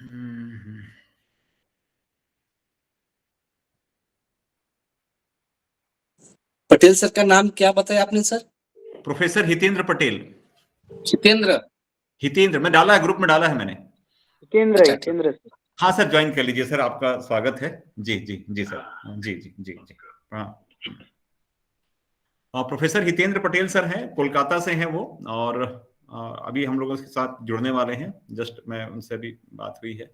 हम्म। Patel sir का नाम क्या बताया आपने सर? प्रोफेसर हितेंद्र पटेल। जितेंद्र। हितेंद्र मैं डाला है, ग्रुप में डाला है मैंने। हितेंद्र अच्छा ठीक। हितेंद्र सर। हाँ सर, ज्वाइन कर लीजिए सर, आपका स्वागत है। जी जी जी सर। जी जी जी जी। हाँ। प्रोफेसर हितेंद्र पटेल सर हैं, कोलकाता से हैं वो। और अभी हम लोगों के साथ जुड़ने वाले हैं। जस्ट मैं उनसे भी बात हुई है।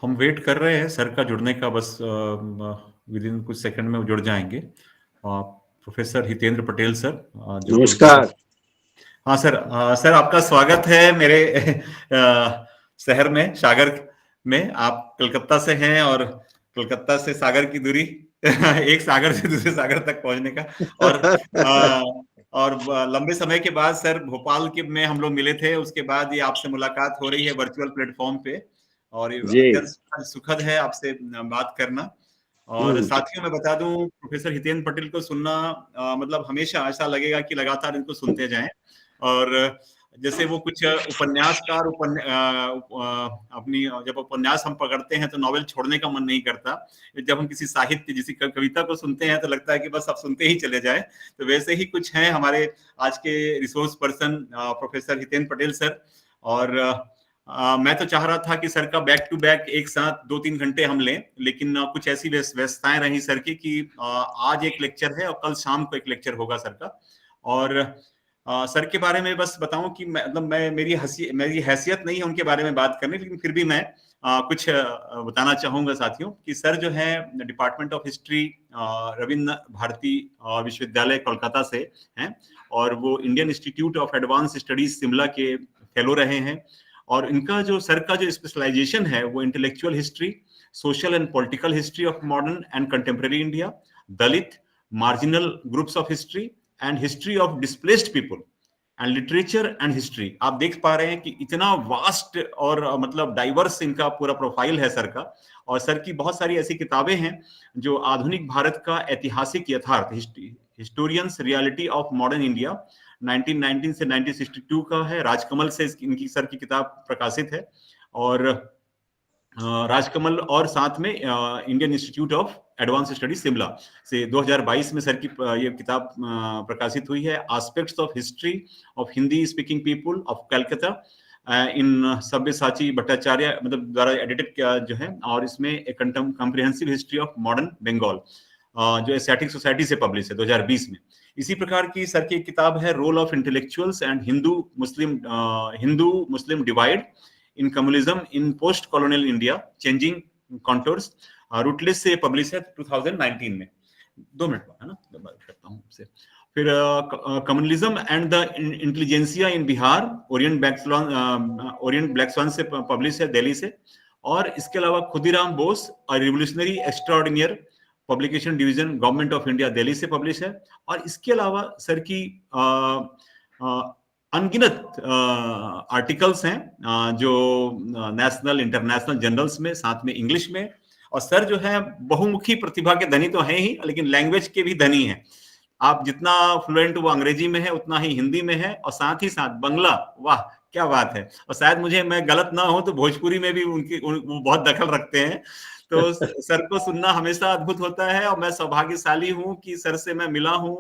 हम वेट कर रहे हैं सर का जुड़ने का, बस विद इन कुछ सेकंड में वो जुड़ जाएंगे। प्रोफेसर हितेंद्र पटेल सर, जो नमस्कार। हाँ सर, सर आपका स्वागत है मेरे शहर में, सागर में। आप कलकत्ता से हैं और कलकत्ता से सागर की दूरी एक सागर से दूसरे सागर तक पहुंचने का। और लंबे समय के बाद सर भोपाल के में हम लोग मिले थे, उसके बाद ये आपसे मुलाकात हो रही है वर्चुअल प्लेटफॉर्म पे। और ये अत्यंत सुखद है आपसे बात करना। और साथियों मैं बता दूं, प्रोफेसर हितेंद्र पटेल को सुनना मतलब हमेशा ऐसा लगेगा कि लगातार इनको सुनते जाएं। और जैसे वो कुछ उपन्यासकार अपनी जब उपन्यास हम पकड़ते हैं तो नॉवेल छोड़ने का मन नहीं करता। जब हम किसी साहित्य किसी कविता को सुनते हैं तो लगता है कि बस अब सुनते ही चले जाएं। तो वैसे ही कुछ हैं हमारे आज के resource person professor Hitendra Patel sir. और मैं तो चाह रहा था कि सर का बैक टू बैक एक साथ 2-3 घंटे हम लें, लेकिन कुछ ऐसी व्यस्तताएं रही सर की कि आज एक लेक्चर है और कल शाम को एक लेक्चर होगा सर का। और सर के बारे में बस बताऊं कि मतलब मेरी हैसियत नहीं है उनके बारे में बात करने, लेकिन फिर भी मैं कुछ बताना चाहूंगा साथियों कि सर जो है department of history Rabindra Bharati विश्वविद्यालय कोलकाता से हैं। और वो Indian Institute of Advance Studies Shimla के फेलो रहे हैं। और इनका जो सर का जो स्पेशलाइजेशन है वो intellectual history, social and political history of modern and contemporary India, Dalit, marginal groups of history and history of displaced people and literature and history. आप देख पा रहे हैं कि इतना वास्ट और मतलब डाइवर्स इनका पूरा प्रोफाइल है सर का। और सर की बहुत सारी ऐसी किताबें हैं जो आधुनिक भारत का ऐतिहासिक यथार्थ, historians reality of modern India 1919 से 1962 का है। राजकमल से इनकी सर की किताब प्रकाशित है। और राजकमल और साथ में Indian Institute of advance study Shimla से 2022 में सर की ये किताब प्रकाशित हुई है। Aspects of history of Hindi speaking people of Calcutta in Sabyasachi Bhattacharya मतलब द्वारा एडिटेड जो है। और इसमें एक comprehensive history of modern Bengal जो एशियाटिक सोसाइटी से पब्लिश है 2020 में। इसी प्रकार की सर की किताब है role of intellectuals and Hindu Muslim divide in communism in post colonial India changing contours, Routledge से पब्लिश है 2019 में। 2 मिनट है ना, बात करता हूँ आपसे। फिर communalism and the intelligentsia in Bihar, Orient Black Swan से पब्लिश है दिल्ली से। और इसके अलावा खुदीराम बोस और revolutionary extraordinary publication division government of India Delhi से पब्लिश है। और इसके अलावा सर की अनगिनत आर्टिकल्स हैं जो नेशनल इंटरनेशनल जर्नल्स में, साथ में इंग्लिश में। और सर जो है बहुमुखी प्रतिभा के धनी तो हैं ही, लेकिन लैंग्वेज के भी धनी हैं। आप जितना फ्लुएंट वो अंग्रेजी में है उतना ही हिंदी में है, और साथ ही साथ बंगला, वाह क्या बात है। और शायद मैं गलत ना हो तो भोजपुरी में भी वो बहुत दखल रखते हैं। तो सर को सुनना हमेशा अद्भुत होता है। और मैं सौभाग्यशाली हूँ कि सर से मैं मिला हूँ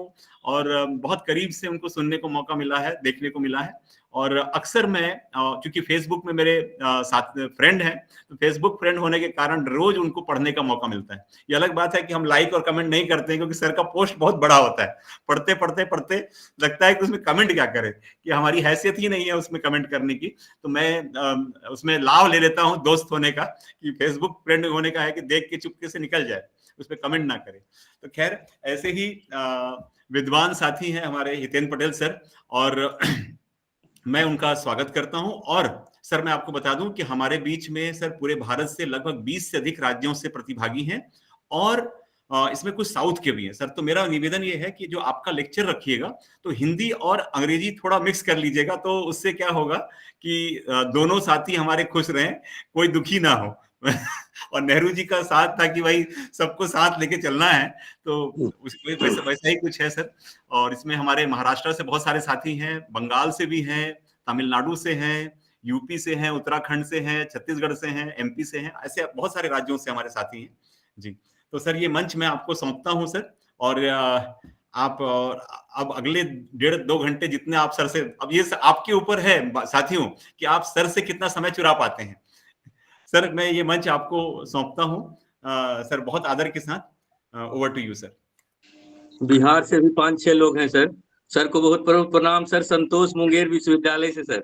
और बहुत करीब से उनको सुनने को मौका मिला है, देखने को मिला है। और अक्सर मैं क्योंकि फेसबुक में मेरे साथ फ्रेंड हैं, तो फेसबुक फ्रेंड होने के कारण रोज उनको पढ़ने का मौका मिलता है। ये अलग बात है कि हम लाइक और कमेंट नहीं करते हैं, क्योंकि सर का पोस्ट बहुत बड़ा होता है, पढ़ते पढ़ते पढ़ते लगता है कि उसमें कमेंट क्या करें, कि हमारी हैसियत ही नहीं है उसमें कमेंट करने की। तो मैं उसमें लाभ ले लेता हूँ दोस्त होने का, कि फेसबुक फ्रेंड होने का है कि देख के चुपके से निकल जाए, उसमें कमेंट ना करे। तो खैर, ऐसे ही विद्वान साथी हैं हमारे हितेन पटेल सर, और मैं उनका स्वागत करता हूं। और सर, मैं आपको बता दूं कि हमारे बीच में सर पूरे भारत से लगभग 20 से अधिक राज्यों से प्रतिभागी हैं, और इसमें कुछ साउथ के भी हैं सर। तो मेरा निवेदन ये है कि जो आपका लेक्चर रखिएगा, तो हिंदी और अंग्रेजी थोड़ा मिक्स कर लीजिएगा, तो उससे क्या होगा कि दोनों साथी हमारे खुश रहें, कोई दुखी ना हो। और नेहरू जी का साथ था कि भाई सबको साथ लेके चलना है, तो वैसा वैसा ही कुछ है सर। और इसमें हमारे महाराष्ट्र से बहुत सारे साथी हैं, बंगाल से भी हैं, तमिलनाडु से हैं, यूपी से हैं, उत्तराखंड से हैं, छत्तीसगढ़ से हैं, एमपी से हैं, ऐसे बहुत सारे राज्यों से हमारे साथी हैं जी। तो सर, ये मंच मैं आपको सौंपता हूं सर, और आप अब अगले 1.5-2 घंटे जितने आप सर से, अब ये आपके ऊपर है साथियों कि आप सर से कितना समय चुरा पाते हैं। सर, मैं ये मंच आपको सौंपता हूं सर, बहुत आदर के साथ। Over to you sir. Bihar से भी 5-6 लोग हैं सर। सर को बहुत प्रणाम सर, संतोष मुंगेर विश्वविद्यालय से सर।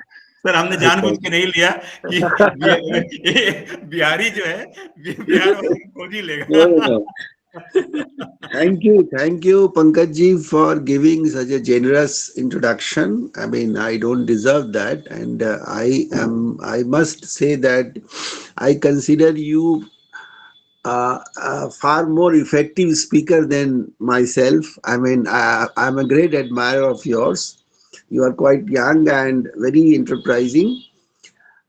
सर, हमने जानबूझ के नहीं लिया कि बिहारी जो है बिहार वाले की खोज ही लेगा। Thank you, Pankaj ji, for giving such a generous introduction. I mean, I don't deserve that, and I must say that I consider you a far more effective speaker than myself. I mean, I'm a great admirer of yours. You are quite young and very enterprising.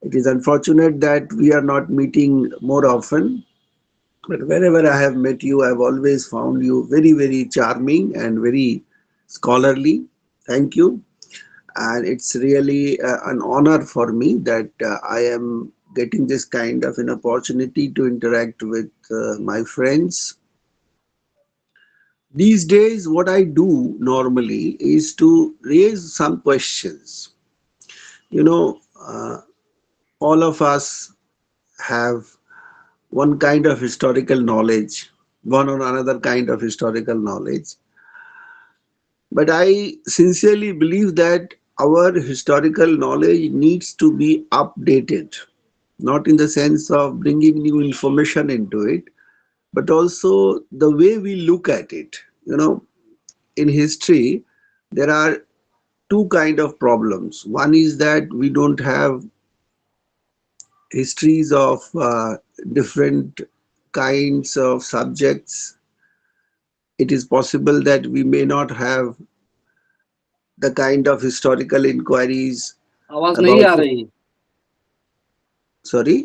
It is unfortunate that we are not meeting more often. But wherever I have met you, I have always found you very, very charming and very scholarly. Thank you. And it's really an honor for me that I am getting this kind of an opportunity to interact with my friends. These days, what I do normally is to raise some questions. You know, all of us have one kind of historical knowledge, one or another kind of historical knowledge. But I sincerely believe that our historical knowledge needs to be updated, not in the sense of bringing new information into it, but also the way we look at it. You know, in history, there are two kind of problems. One is that we don't have histories of different kinds of subjects. It is possible that we may not have the kind of historical inquiries. आवाज नहीं आ रही। Sorry?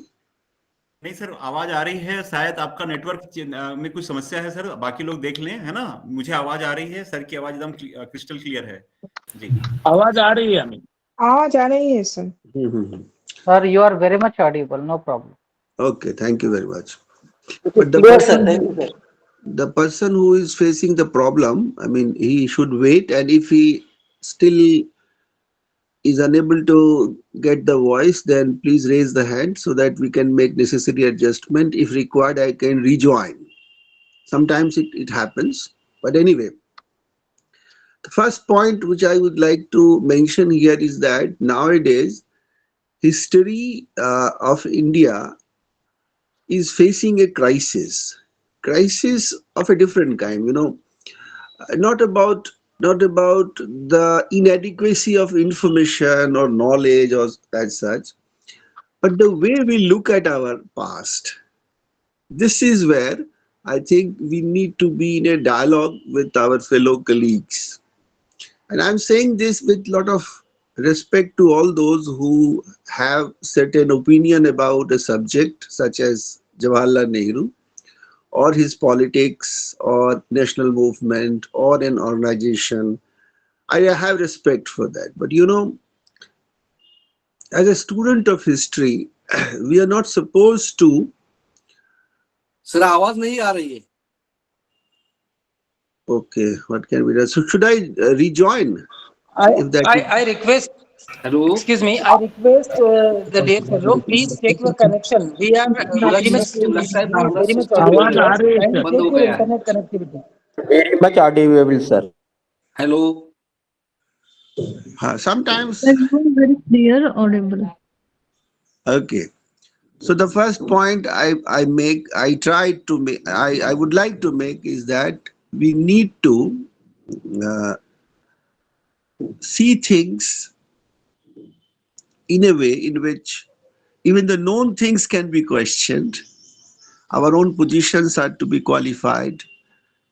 नहीं sir, आवाज आ रही है, शायद आपका network में कुछ समस्या है सर, बाकी लोग देख लें, है ना। मुझे आवाज आ रही है, सर की आवाज एकदम क्रिस्टल क्लियर है जी। आवाज आ रही है हमें। आवाज आ रही है sir. Sir, you are very much audible, no problem. Okay, thank you very much. But the person who is facing the problem, I mean, he should wait, and if he still is unable to get the voice, then please raise the hand so that we can make necessary adjustment. If required, I can rejoin. Sometimes it happens, but anyway. The first point which I would like to mention here is that nowadays, history of India is facing a crisis of a different kind, you know, not about the inadequacy of information or knowledge or as such, but the way we look at our past. This is where I think we need to be in a dialogue with our fellow colleagues. And I'm saying this with a lot of respect to all those who have certain opinion about a subject such as Jawaharlal Nehru or his politics or national movement or an organization. I have respect for that. But you know, as a student of history, we are not supposed to. Sir, आवाज नहीं आ रही है। Okay, what can we do? So should I rejoin? If that is, I request, Hello. excuse me, I request the dear fellow, please check your connection. We are very much, लगता है पूरा very much system audible जो here. है Kindly बंद check हो your गया है. internet connectivity. Very much audible, sir. Hello. sometimes, Like not very clear, audible. okay. So the first point I tried to make, I would like to make is that we need to uh, see things in a way in which even the known things can be questioned. Our own positions are to be qualified,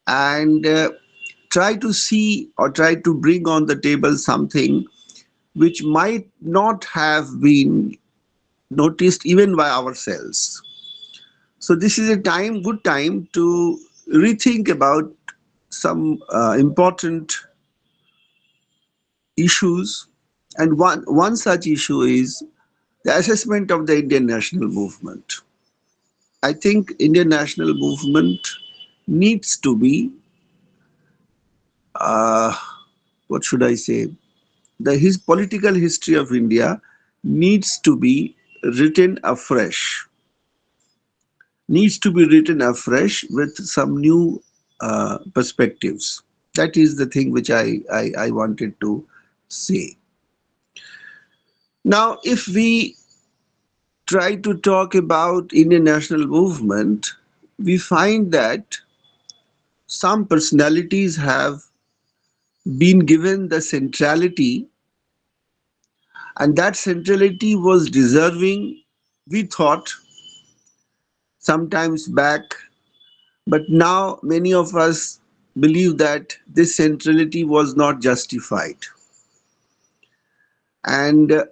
and try to see or try to bring on the table something which might not have been noticed even by ourselves. So this is a good time to rethink about some important issues, and one such issue is the assessment of the Indian national movement. I think Indian national movement needs to be, what should I say, his political history of India needs to be written afresh, with some new perspectives. That is the thing which I wanted to say. Now, if we try to talk about Indian national movement, we find that some personalities have been given the centrality, and that centrality was deserving, we thought, sometimes back, but now many of us believe that this centrality was not justified. And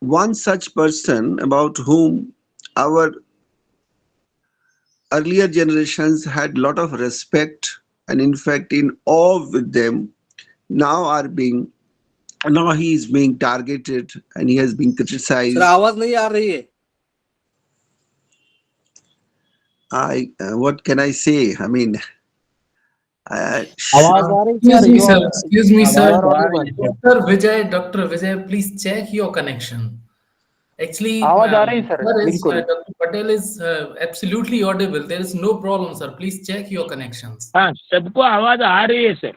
one such person about whom our earlier generations had a lot of respect and in fact in awe with them, now he is being targeted and he has been criticized. Sir आवाज नहीं आ रही है. What can I say? I mean, Excuse me, sir. Excuse me, sir. audible. Dr. Vijay, please check your connection. Actually, आवाज आ रही है, sir, sir is, बिल्कुल. Dr. Patel is absolutely audible. There is no problem, sir. Please check your connections. हाँ, सबको आवाज आ रही है sir.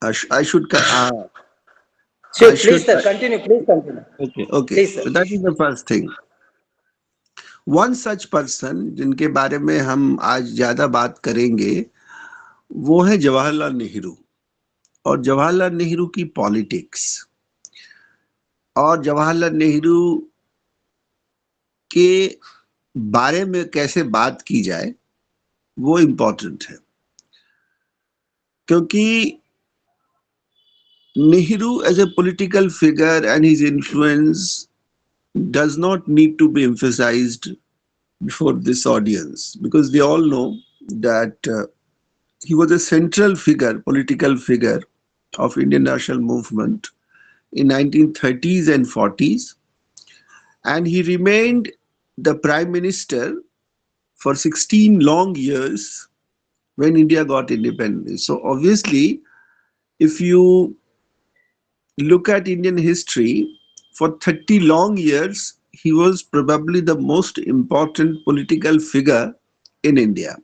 I should. Sure, please, sir, continue. Please continue. Okay. Please, sir. So that is the first thing. One such person जिनके बारे में हम आज ज्यादा बात करेंगे वो है जवाहरलाल नेहरू, और जवाहरलाल नेहरू की पॉलिटिक्स, और जवाहरलाल नेहरू के बारे में कैसे बात की जाए वो इम्पोर्टेंट है, क्योंकि Nehru as a political figure and his influence does not need to be emphasized before this audience, because they all know that he was a central figure, political figure of Indian national movement in 1930s and 40s, and he remained the prime minister for 16 long years when India got independence. So obviously, if you look at Indian history, for 30 long years, he was probably the most important political figure in India.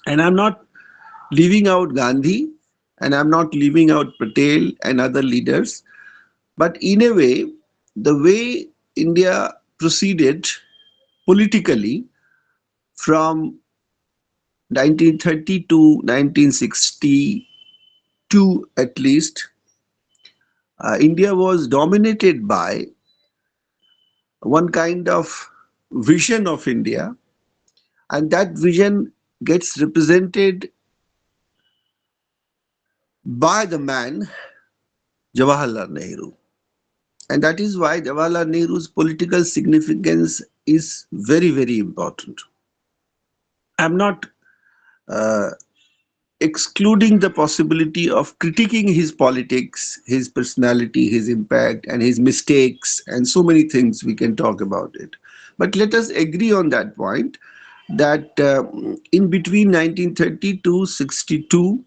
And I'm not leaving out Gandhi, and I'm not leaving out Patel and other leaders, but in a way, the way India proceeded politically from 1930 to 1962 at least, India was dominated by one kind of vision of India, and that vision gets represented by the man Jawaharlal Nehru. And that is why Jawaharlal Nehru's political significance is very, very important. I'm not excluding the possibility of critiquing his politics, his personality, his impact, and his mistakes, and so many things we can talk about it. But let us agree on that point. that in between 1930 to 62,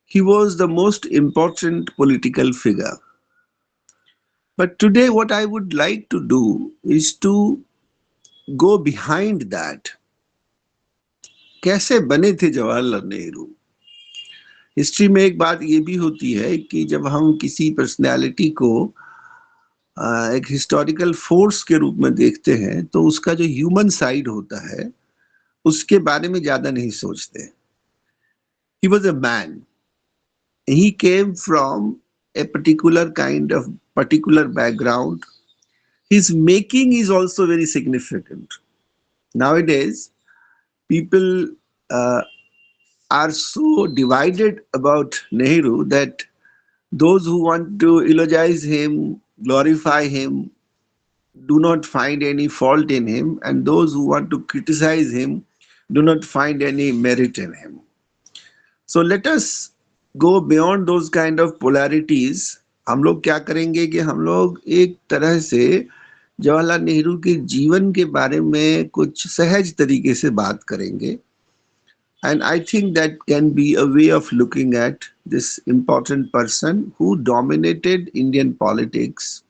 he was the most important political figure. But today, what I would like to do is to go behind that. कैसे बने थे Jawaharlal Nehru? History में एक बात ये भी होती है कि जब हम किसी पर्सनैलिटी को एक हिस्टोरिकल फोर्स के रूप में देखते हैं तो उसका जो ह्यूमन साइड होता है उसके बारे में ज्यादा नहीं सोचते. He was a man. He came from a particular background. His making is also very significant. Nowadays, people are so divided about Nehru that those who want to eulogize him, glorify him, do not find any fault in him, and those who want to criticize him do not find any merit in him. So let us go beyond those kind of polarities. हम लोग क्या करेंगे कि हम लोग एक तरह से जवाहरलाल नेहरू के जीवन के बारे में कुछ सहज तरीके से बात करेंगे. And I think that can be a way of looking at this important person who dominated Indian politics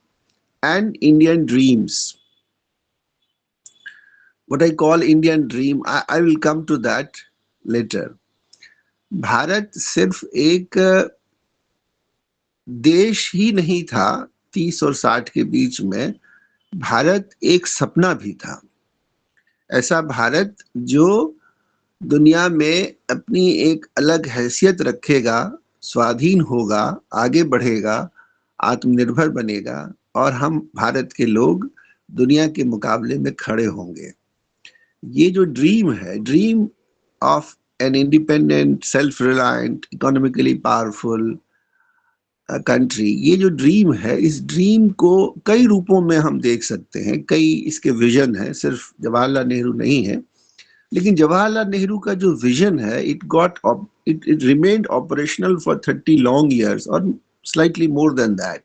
and Indian dreams. What I call Indian dream, I will come to that later. Bharat सिर्फ एक देश ही नहीं था 30 और 60 के बीच में, भारत एक सपना भी था. ऐसा भारत जो दुनिया में अपनी एक अलग हैसियत रखेगा, स्वाधीन होगा, आगे बढ़ेगा, आत्मनिर्भर बनेगा और हम भारत के लोग दुनिया के मुकाबले में खड़े होंगे. ये जो ड्रीम है, dream of an independent, self-reliant, economically powerful country, ये जो ड्रीम है, इस ड्रीम को कई रूपों में हम देख सकते हैं. कई इसके विजन है, सिर्फ जवाहरलाल नेहरू नहीं है, लेकिन जवाहरलाल नेहरू का जो विजन है, it remained operational for 30 long years or slightly more than that.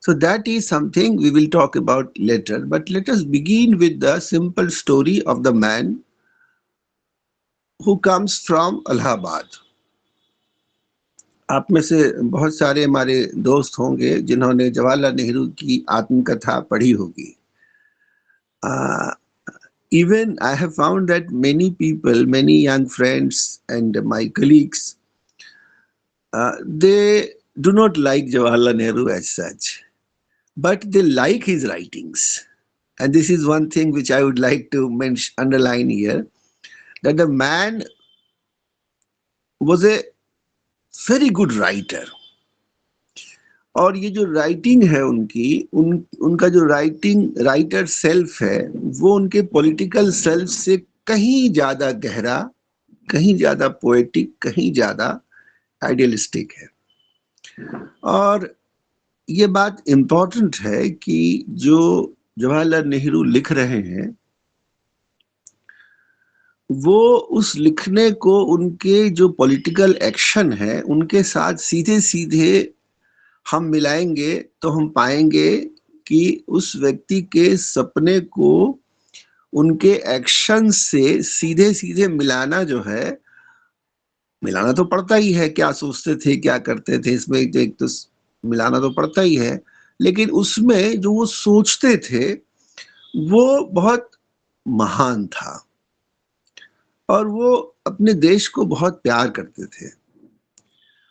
So that is something we will talk about later. But let us begin with the simple story of the man who comes from Allahabad. आप में से बहुत सारे हमारे दोस्त होंगे जिन्होंने जवाहरलाल नेहरू की आत्मकथा पढ़ी होगी. Even I have found that many people, many young friends and my colleagues, they do not like Jawaharlal Nehru as such, but they like his writings. And this is one thing which I would like to underline here, that the man was a very good writer. और ये जो writing है उनका जो writer self है वो उनके political self से कहीं ज्यादा गहरा, कहीं ज्यादा पोएटिक, कहीं ज्यादा आइडियलिस्टिक है. और ये बात इम्पोर्टेंट है कि जो जवाहरलाल नेहरू लिख रहे हैं वो उस लिखने को उनके जो पॉलिटिकल एक्शन है उनके साथ सीधे सीधे हम मिलाएंगे तो हम पाएंगे कि उस व्यक्ति के सपने को उनके एक्शन से सीधे सीधे मिलाना जो है, मिलाना तो पड़ता ही है, क्या सोचते थे, क्या करते थे, इसमें एक तो मिलाना तो पड़ता ही है, लेकिन उसमें जो वो सोचते थे वो बहुत महान था और वो अपने देश को बहुत प्यार करते थे.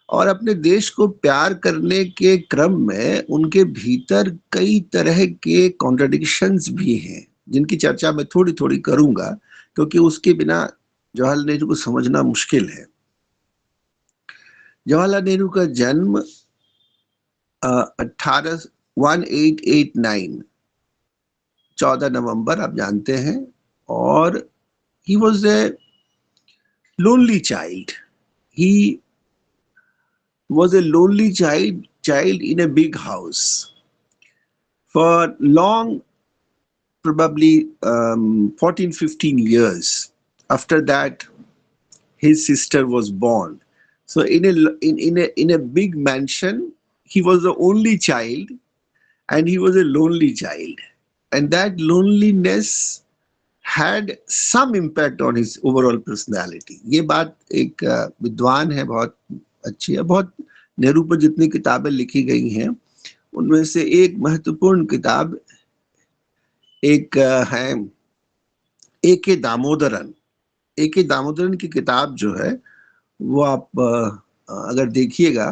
और अपने देश को प्यार करने के क्रम में उनके भीतर कई तरह के कॉन्ट्रडिक्शंस भी हैं जिनकी चर्चा मैं थोड़ी थोड़ी करूंगा क्योंकि उसके बिना जवाहरलाल नेहरू को समझना मुश्किल है. जवाहरलाल नेहरू का जन्म 1889 14 नवंबर आप जानते हैं. और he was a lonely child. He was a lonely child in a big house. For long, probably 14-15 years. After that, his sister was born. So in a big mansion, he was the only child and he was a lonely child. And that loneliness had some impact on his overall personality. ये बात एक विद्वान है, बहुत अच्छी है। बहुत नेहरू पर जितनी किताबें लिखी गई हैं उनमें से एक महत्वपूर्ण किताब एक है ए.के. दामोदरन। ए.के. दामोदरन की किताब जो है वो आप अगर देखिएगा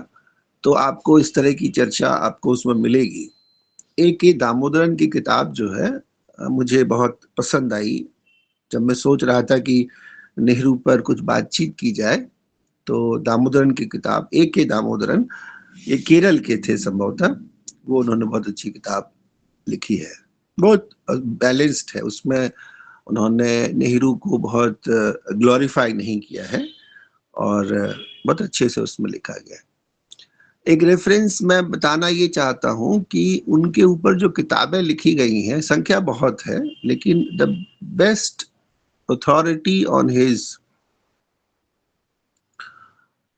तो आपको इस तरह की चर्चा आपको उसमें मिलेगी। ए.के. दामोदरन की किताब जो है मुझे बहुत पसंद आई। जब मैं सोच रहा था कि नेहरू पर कुछ बातचीत की जाए तो दामोदरन की किताब, ए.के. दामोदरन, ये केरल के थे संभवतः, वो उन्होंने बहुत अच्छी किताब लिखी है, बहुत बैलेंस्ड है। उसमें उन्होंने नेहरू को बहुत ग्लोरीफाई नहीं किया है और बहुत अच्छे से उसमें लिखा गया। एक रेफरेंस मैं बताना ये चाहता हूं कि उनके ऊपर जो किताबें लिखी गई हैं, संख्या बहुत है, लेकिन the best authority on his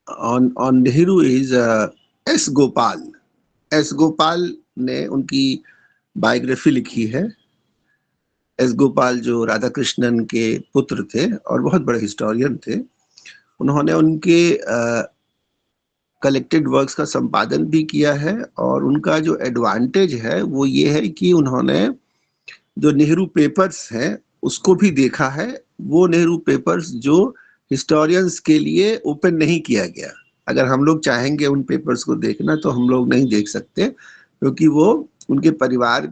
on Nehru is S Gopal. S Gopal ने उनकी बायोग्राफी लिखी है। एस गोपाल जो राधा कृष्णन के पुत्र थे और बहुत बड़े हिस्टोरियन थे, उन्होंने उनके कलेक्टेड वर्क्स का संपादन भी किया है। और उनका जो एडवांटेज है वो ये है कि उन्होंने जो नेहरू पेपर्स हैं उसको भी देखा है। वो नेहरू पेपर्स जो हिस्टोरियंस के लिए ओपन नहीं किया गया, अगर हम लोग चाहेंगे उन पेपर्स को देखना तो हम लोग नहीं देख सकते, क्योंकि वो उनके परिवार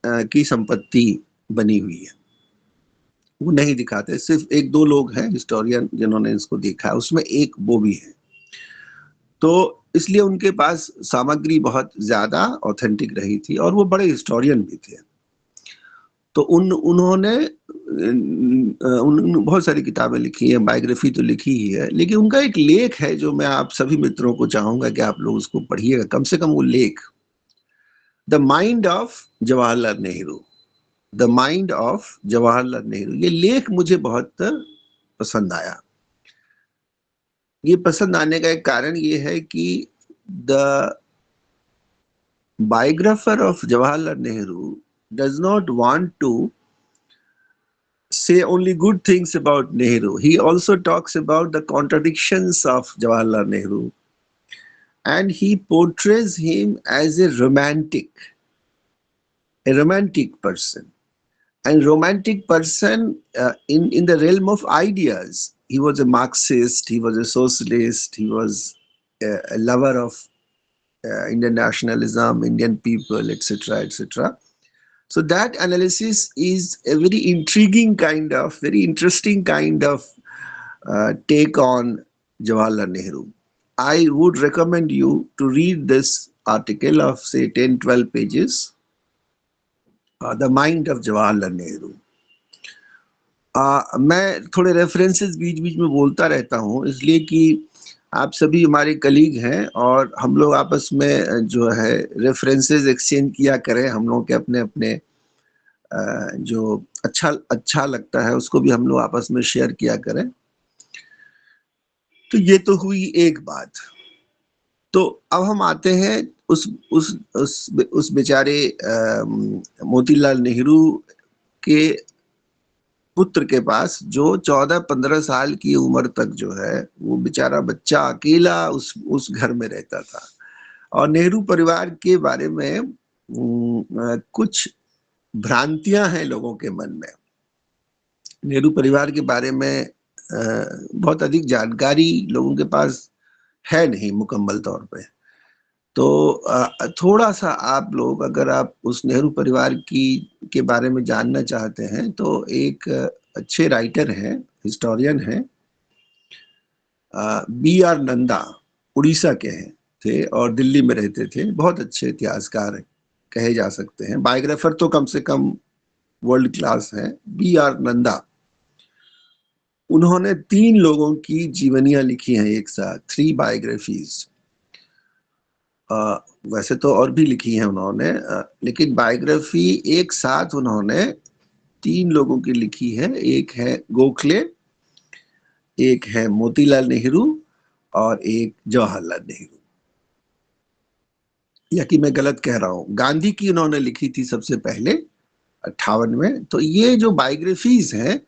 की संपत्ति बनी हुई है, वो नहीं दिखाते। सिर्फ एक दो लोग हैं हिस्टोरियन जिन्होंने इसको देखा है, उसमें एक वो भी है। तो इसलिए उनके पास सामग्री बहुत ज्यादा ऑथेंटिक रही थी और वो बड़े हिस्टोरियन भी थे। तो उन्होंने बहुत सारी किताबें लिखी हैं, बायोग्राफी तो लिखी ही है, लेकिन उनका एक लेख है जो मैं आप सभी मित्रों को चाहूंगा कि आप लोग उसको पढ़िएगा, कम से कम वो लेख, the mind of Jawaharlal Nehru. The mind of Jawaharlal Nehru, ये लेख मुझे बहुत पसंद आया। ये पसंद आने का एक कारण ये है कि the biographer of Jawaharlal Nehru does not want to say only good things about Nehru. He also talks about the contradictions of Jawaharlal Nehru, and he portrays him as a romantic person, and romantic person in the realm of ideas. He was a Marxist, he was a socialist, he was a lover of Indian nationalism, Indian people, etc., etc. So that analysis is a very intriguing kind of, very interesting kind of take on Jawaharlal Nehru. I would recommend you to read this article of say 10-12 pages, The Mind of Jawaharlal Nehru. मैं थोड़े references बीच बीच में बोलता रहता हूँ, इसलिए कि आप सभी हमारे कलीग हैं और हम लोग आपस में जो है रेफरेंसेस एक्सचेंज किया करें। हम लोग के अपने अपने जो अच्छा लगता है उसको भी हम लोग आपस में शेयर किया करें। तो ये तो हुई एक बात। तो अब हम आते हैं उस बेचारे मोतीलाल नेहरू के पुत्र के पास, जो 14-15 साल की उम्र तक जो है वो बेचारा बच्चा अकेला उस घर में रहता था। और नेहरू परिवार के बारे में कुछ भ्रांतियां हैं लोगों के मन में। नेहरू परिवार के बारे में बहुत अधिक जानकारी लोगों के पास है नहीं मुकम्मल तौर पे। तो थोड़ा सा आप लोग, अगर आप उस नेहरू परिवार के बारे में जानना चाहते हैं तो एक अच्छे राइटर हैं, हिस्टोरियन हैं, B.R. नंदा, उड़ीसा के हैं थे और दिल्ली में रहते थे। बहुत अच्छे इतिहासकार कहे जा सकते हैं, बायोग्राफर तो कम से कम वर्ल्ड क्लास है। B.R. नंदा, उन्होंने 3 लोगों की जीवनियां लिखी हैं एक साथ, 3 बायोग्राफीज। वैसे तो और भी लिखी है उन्होंने, लेकिन बायोग्राफी एक साथ उन्होंने 3 लोगों की लिखी है। एक है गोखले, एक है मोतीलाल नेहरू और एक जवाहरलाल नेहरू। या कि मैं गलत कह रहा हूं, गांधी की उन्होंने लिखी थी सबसे पहले 58 में। तो ये जो बायोग्राफीज हैं,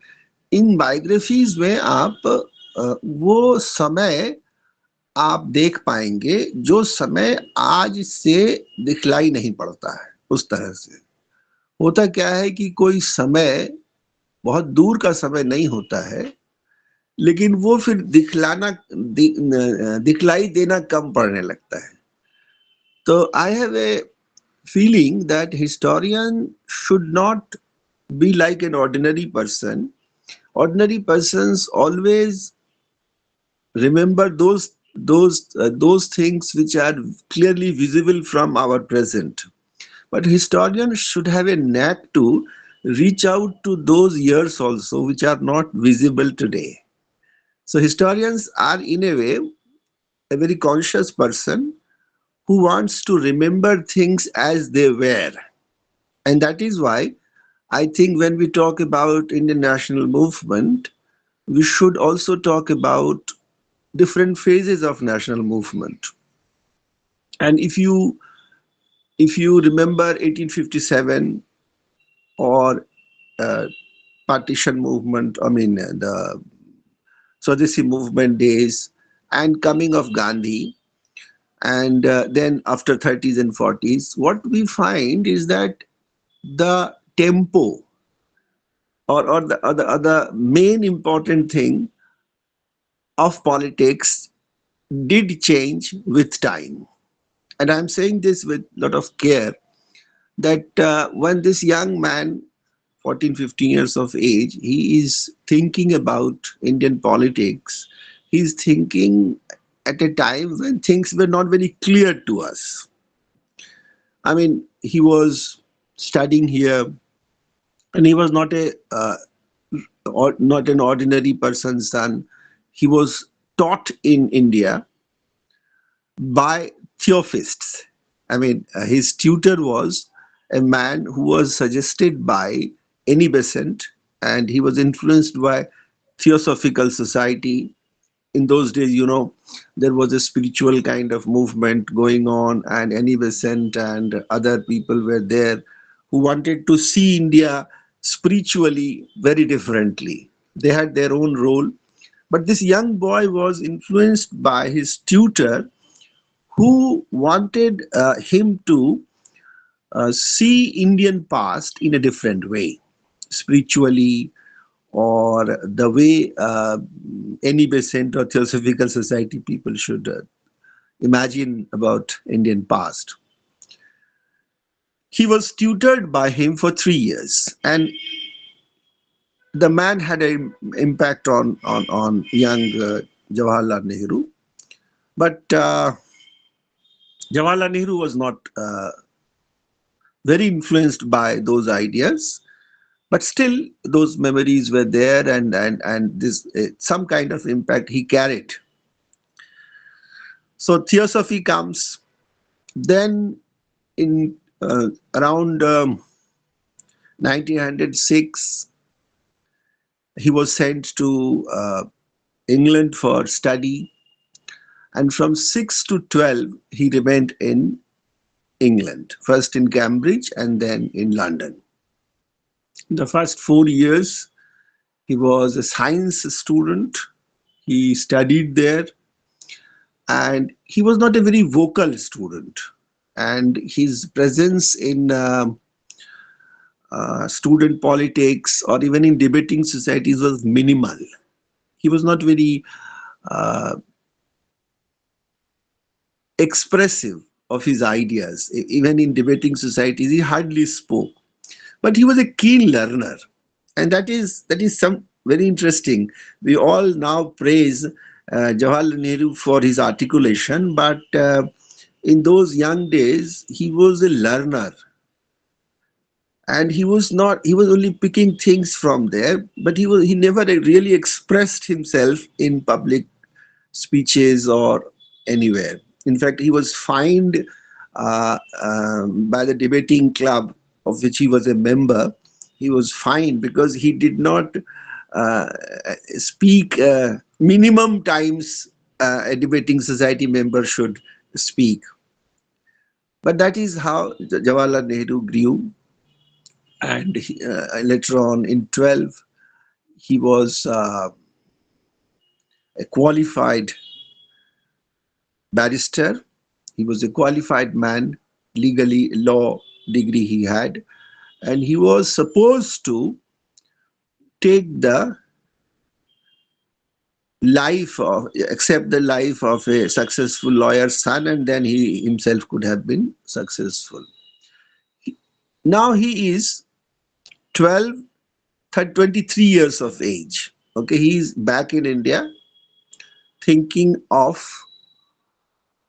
इन बायोग्राफीज में आप वो समय आप देख पाएंगे जो समय आज से दिखलाई नहीं पड़ता है। उस तरह से होता क्या है कि कोई समय बहुत दूर का समय नहीं होता है, लेकिन वो फिर दिखलाई देना कम पड़ने लगता है। तो I have a feeling that historian should not be like an ordinary person. Ordinary persons always remember those things which are clearly visible from our present. But historians should have a knack to reach out to those years also which are not visible today. So historians are in a way a very conscious person who wants to remember things as they were. And that is why I think when we talk about Indian national movement, we should also talk about different phases of national movement. And if you remember 1857 or partition movement, I mean the Swadeshi movement days and coming of Gandhi, and then after 30s and 40s, what we find is that the tempo or the other main important thing of politics did change with time. And I'm saying this with a lot of care, that when this young man, 14, 15 years of age, he is thinking about Indian politics, he's thinking at a time when things were not very clear to us. I mean, he was studying here, and he was not not an ordinary person's son. He was taught in India by theosophists. I mean, his tutor was a man who was suggested by Annie Besant, and he was influenced by Theosophical Society. In those days, you know, there was a spiritual kind of movement going on, and Annie Besant and other people were there who wanted to see India spiritually very differently. They had their own role. But this young boy was influenced by his tutor, who wanted him to see Indian past in a different way, spiritually, or the way any Besant or Theosophical Society people should imagine about Indian past. He was tutored by him for 3 years, and the man had an impact on young Jawaharlal Nehru. But Jawaharlal Nehru was not very influenced by those ideas. But still, those memories were there, and this some kind of impact he carried. So Theosophy comes. Then in around 1906, he was sent to England for study, and from 6 to 12 he remained in England, first in Cambridge and then in London. The first 4 years, he was a science student. He studied there, and he was not a very vocal student. And his presence in student politics or even in debating societies was minimal. He was not very expressive of his ideas. Even in debating societies, he hardly spoke. But he was a keen learner, and that is some very interesting. We all now praise Jawaharlal Nehru for his articulation, but in those young days, he was a learner, and he was only picking things from there, but he never really expressed himself in public speeches or anywhere. In fact, he was fined by the debating club of which he was a member. He was fined because he did not speak minimum times a debating society member should speak. But that is how Jawaharlal Nehru grew. and later on in 12 he was a qualified barrister. He was a qualified man, legally law degree he had, and he was supposed to take the accept the life of a successful lawyer's son, and then he himself could have been successful. Now he is 23 years of age. Okay, he is back in India thinking of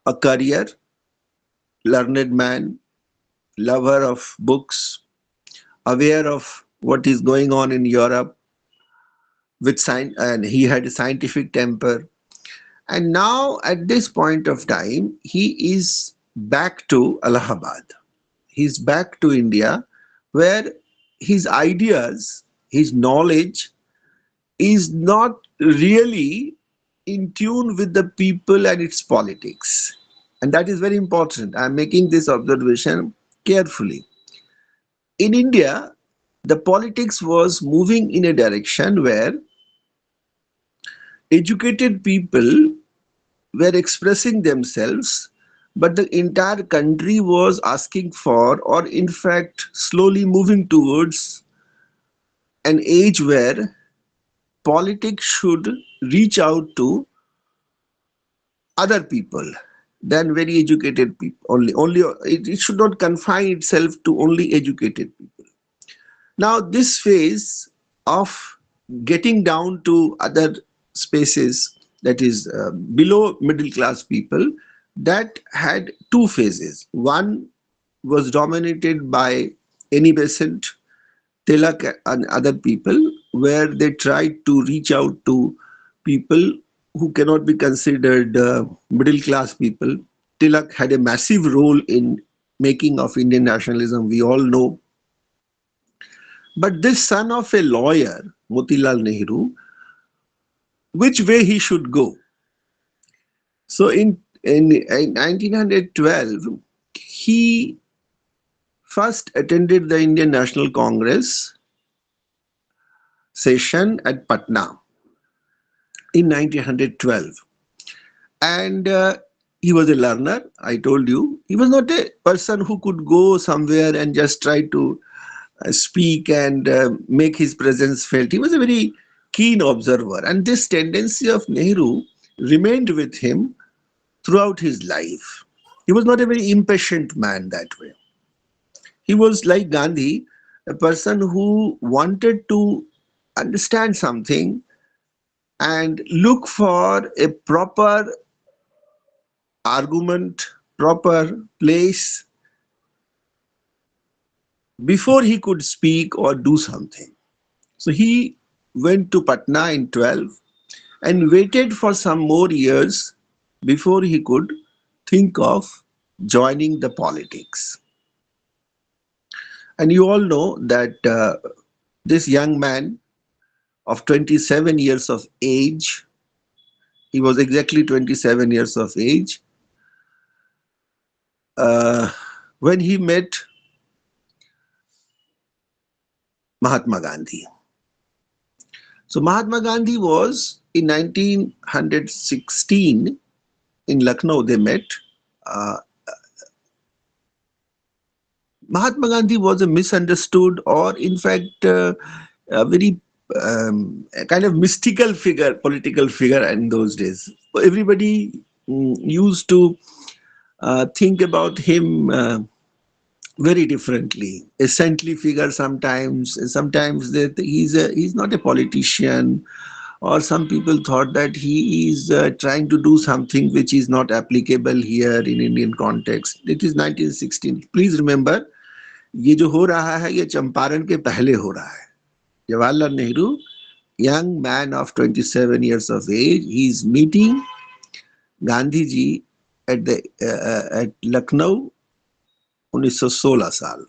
a career, learned man, lover of books, aware of what is going on in Europe, and he had a scientific temper. And now at this point of time, he is back to Allahabad. He's back to India, where his ideas, his knowledge is not really in tune with the people and its politics. And that is very important. I'm making this observation carefully. In India, the politics was moving in a direction where educated people were expressing themselves, but the entire country was asking for, or in fact slowly moving towards, an age where politics should reach out to other people than very educated people. It should not confine itself to only educated people. Now this phase of getting down to other spaces, that is below middle class people, that had two phases. One was dominated by Annie Besant, Tilak and other people, where they tried to reach out to people who cannot be considered middle class people. Tilak had a massive role in making of Indian nationalism, we all know. But this son of a lawyer, Motilal Nehru, which way he should go? So in 1912, he first attended the Indian National Congress session at Patna in 1912. And he was a learner, I told you. He was not a person who could go somewhere and just try to speak and make his presence felt. He was a very keen observer, and this tendency of Nehru remained with him throughout his life. He was not a very impatient man that way. He was like Gandhi, a person who wanted to understand something and look for a proper argument, proper place before he could speak or do something. So he went to Patna in 12 and waited for some more years before he could think of joining the politics. And you all know that this young man of 27 years of age, he was exactly 27 years of age, when he met Mahatma Gandhi. So Mahatma Gandhi was in 1916 in Lucknow, they met. Mahatma Gandhi was a misunderstood, or in fact a very kind of mystical figure, political figure in those days. Everybody used to think about him very differently. A saintly figure sometimes that he's not a politician, or some people thought that he is trying to do something which is not applicable here in Indian context. It is 1916. Please remember, ये जो हो रहा है ये चंपारण के पहले हो रहा है. Jawaharlal Nehru, young man of 27 years of age, he is meeting Gandhi ji at Lucknow 1916 साल.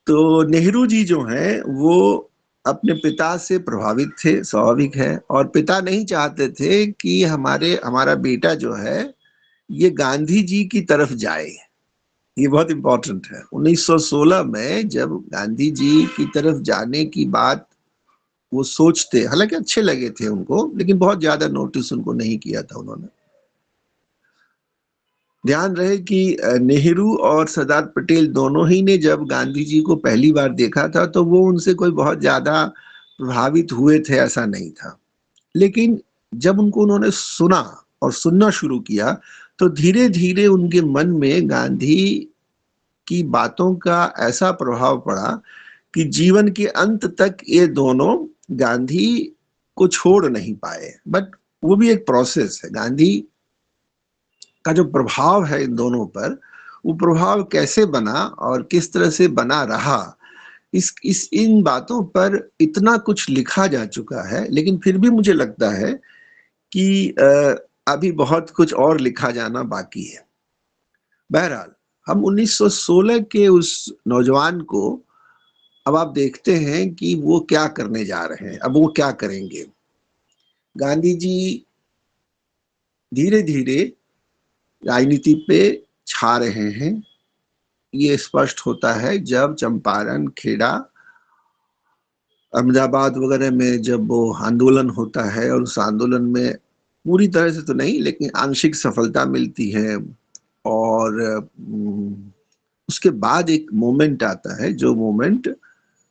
तो नेहरू जी जो हैं वो अपने पिता से प्रभावित थे, स्वाभाविक है, और पिता नहीं चाहते थे कि हमारा बेटा जो है ये गांधी जी की तरफ जाए. ये बहुत इंपॉर्टेंट है। 1916 में जब गांधी जी की तरफ जाने की बात वो सोचते, हालांकि अच्छे लगे थे उनको, लेकिन बहुत ज्यादा नोटिस उनको नहीं किया था उन्होंने। ध्यान रहे कि नेहरू और सरदार पटेल दोनों ही ने जब गांधी जी को पहली बार देखा था तो वो उनसे कोई बहुत ज्यादा प्रभावित हुए थे ऐसा नहीं था, लेकिन जब उनको उन्होंने सुना और सुनना शुरू किया तो धीरे धीरे उनके मन में गांधी की बातों का ऐसा प्रभाव पड़ा कि जीवन के अंत तक ये दोनों गांधी को छोड़ नहीं पाए। बट वो भी एक प्रोसेस है। गांधी का जो प्रभाव है इन दोनों पर, वो प्रभाव कैसे बना और किस तरह से बना रहा, इन बातों पर इतना कुछ लिखा जा चुका है, लेकिन फिर भी मुझे लगता है कि अभी बहुत कुछ और लिखा जाना बाकी है। बहरहाल, हम 1916 के उस नौजवान को अब आप देखते हैं कि वो क्या करने जा रहे हैं, अब वो क्या करेंगे। गांधी जी धीरे धीरे राजनीति पे छा रहे हैं। ये स्पष्ट होता है जब चंपारण, खेड़ा, अहमदाबाद वगैरह में जब वो आंदोलन होता है और उस आंदोलन में पूरी तरह से तो नहीं लेकिन आंशिक सफलता मिलती है, और उसके बाद एक मोमेंट आता है जो मोमेंट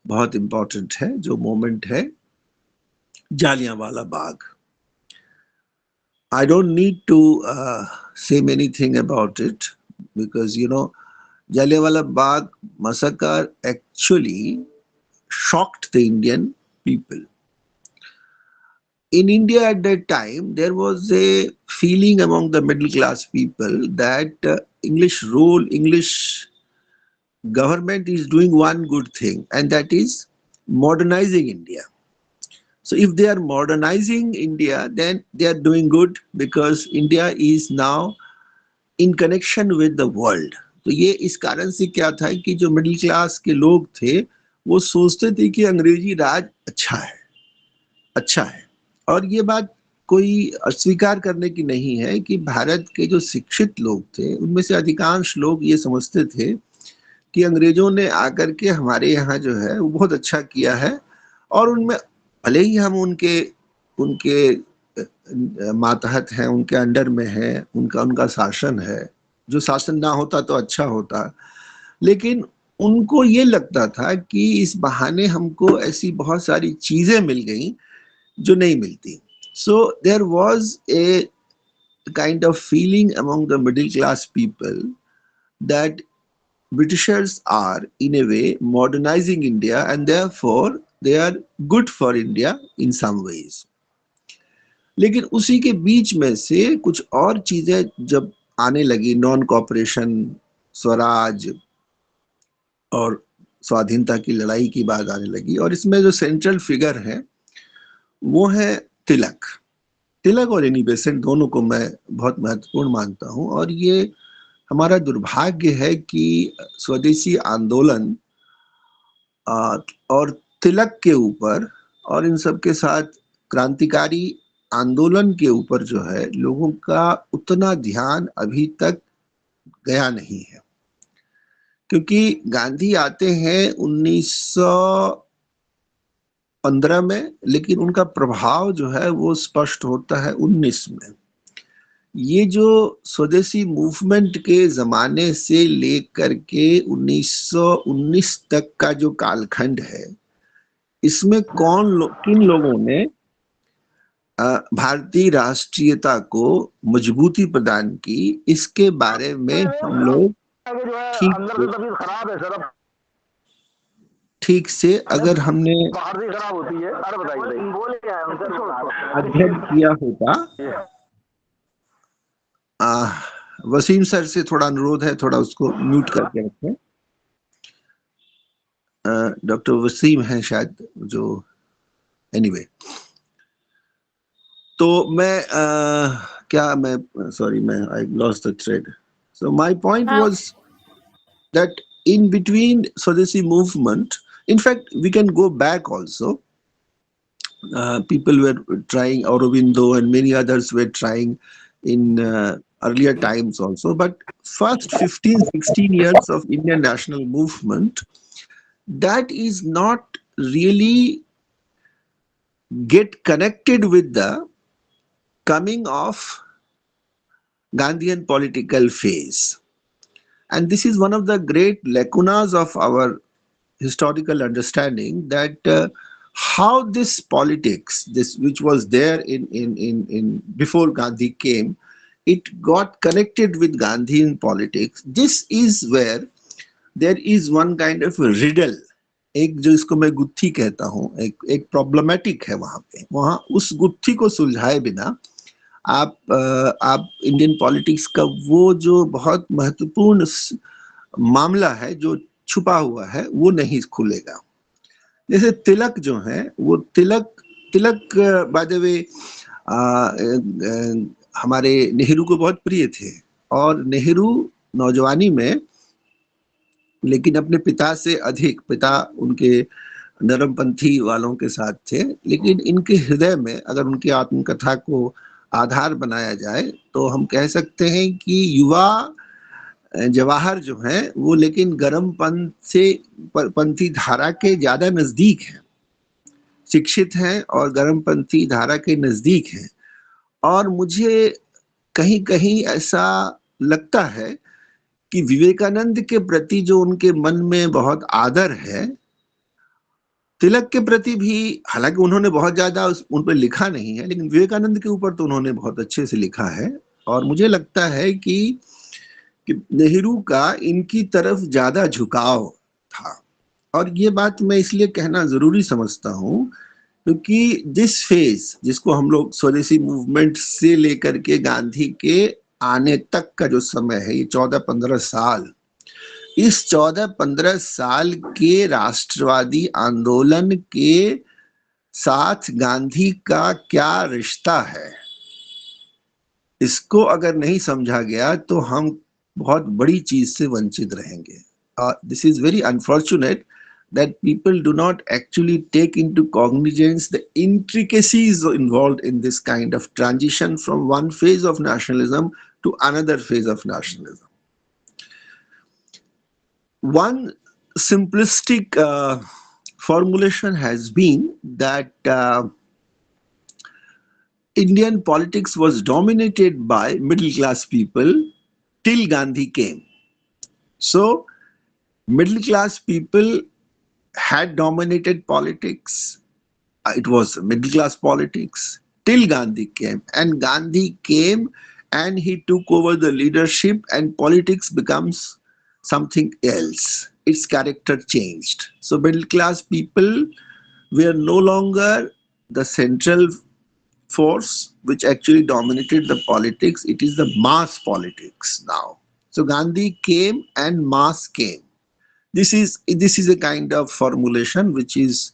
बहुत इंपॉर्टेंट है, जो मोमेंट है Jallianwala Bagh. I don't need to say anything about it because Jallianwala Bagh massacre actually shocked the Indian people. In India at that time, there was a feeling among the middle class people that English government is doing one good thing, and that is modernizing India. So if they are modernizing India, then they are doing good because India is now in connection with the world. तो ये इस कारण से क्या था कि जो middle class के लोग थे वो सोचते थे कि अंग्रेजी राज अच्छा है। और ये बात कोई अस्वीकार करने की नहीं है कि भारत के जो शिक्षित लोग थे उनमें से अधिकांश लोग ये समझते थे कि अंग्रेजों ने आकर के हमारे यहाँ जो है वो बहुत अच्छा किया है, और उनमें भले ही हम उनके मातहत हैं, उनके अंडर में हैं, उनका शासन है, जो शासन ना होता तो अच्छा होता, लेकिन उनको ये लगता था कि इस बहाने हमको ऐसी बहुत सारी चीजें मिल गई जो नहीं मिलती। So there was a kind of feeling among the middle class people that Britishers are in a way modernizing India and therefore they are good for India in some ways. लेकिन उसी के बीच में से कुछ और चीजें जब आने लगी, नॉन कॉपरेशन, स्वराज और स्वाधीनता की लड़ाई की बात आने लगी, और इसमें जो सेंट्रल फिगर है वो है तिलक और एनी बेसेंट, दोनों को मैं बहुत महत्वपूर्ण मानता हूं। और ये हमारा दुर्भाग्य है कि स्वदेशी आंदोलन और तिलक के ऊपर और इन सब के साथ क्रांतिकारी आंदोलन के ऊपर जो है लोगों का उतना ध्यान अभी तक गया नहीं है, क्योंकि गांधी आते हैं 1915 में, लेकिन उनका प्रभाव जो है वो स्पष्ट होता है 19 में। ये जो स्वदेशी मूवमेंट के जमाने से लेकर के 1919 तक का जो कालखंड है, इसमें किन लोगों ने भारतीय राष्ट्रीयता को मजबूती प्रदान की, इसके बारे में हम लोग ठीक से अगर हमने अध्ययन किया होता। वसीम सर से थोड़ा अनुरोध है, थोड़ा उसको म्यूट करके रखें। डॉक्टर वसीम है शायद जो, एनीवे। तो मैं I lost the thread. So my point was that in between Swadeshi movement, in fact we can go back also, people were trying, Aurobindo and many others were trying in earlier times also, but first 15-16 years of Indian national movement, that is not really get connected with the coming of Gandhian political phase. And this is one of the great lacunas of our historical understanding, that how this politics, this which was there in before Gandhi came, it got connected with Gandhian politics. This is where there is one kind of a riddle, एक जो इसको मैं गुत्थी कहता हूँ, एक problematic है वहां पे, वहां उस गुत्थी को सुलझाए बिना आप इंडियन पॉलिटिक्स का वो जो बहुत महत्वपूर्ण मामला है जो छुपा हुआ है वो नहीं खुलेगा। जैसे तिलक जो है, वो तिलक बाय द वे हमारे नेहरू को बहुत प्रिय थे, और नेहरू नौजवानी में, लेकिन अपने पिता से अधिक, पिता उनके नरमपंथी वालों के साथ थे, लेकिन इनके हृदय में अगर उनकी आत्मकथा को आधार बनाया जाए तो हम कह सकते हैं कि युवा जवाहर जो है वो लेकिन गर्म पंथी धारा के ज्यादा नजदीक हैं, शिक्षित हैं और गर्म पंथी धारा के नजदीक हैं। और मुझे कहीं कहीं ऐसा लगता है कि विवेकानंद के प्रति जो उनके मन में बहुत आदर है, तिलक के प्रति भी, हालांकि उन्होंने बहुत ज्यादा उन पर लिखा नहीं है, लेकिन विवेकानंद के ऊपर तो उन्होंने बहुत अच्छे से लिखा है। और मुझे लगता है कि नेहरू का इनकी तरफ ज्यादा झुकाव था। और ये बात मैं इसलिए कहना जरूरी समझता हूँ क्योंकि दिस फेज, जिसको हम लोग स्वदेशी मूवमेंट से लेकर के गांधी के आने तक का जो समय है, ये 14-15 साल, इस 14-15 साल के राष्ट्रवादी आंदोलन के साथ गांधी का क्या रिश्ता है, इसको अगर नहीं समझा गया तो हम बहुत बड़ी चीज से वंचित रहेंगे। This is very unfortunate that people do not actually take into cognizance the intricacies involved in this kind of transition from one phase of nationalism to another phase of nationalism. One simplistic formulation has been that Indian politics was dominated by middle class people till Gandhi came. So middle class people had dominated politics. It was middle class politics till Gandhi came, and Gandhi came and he took over the leadership and politics becomes something else. Its character changed. So middle class people were no longer the central force which actually dominated the politics. It is the mass politics now. So Gandhi came and mass came. This is a kind of formulation which is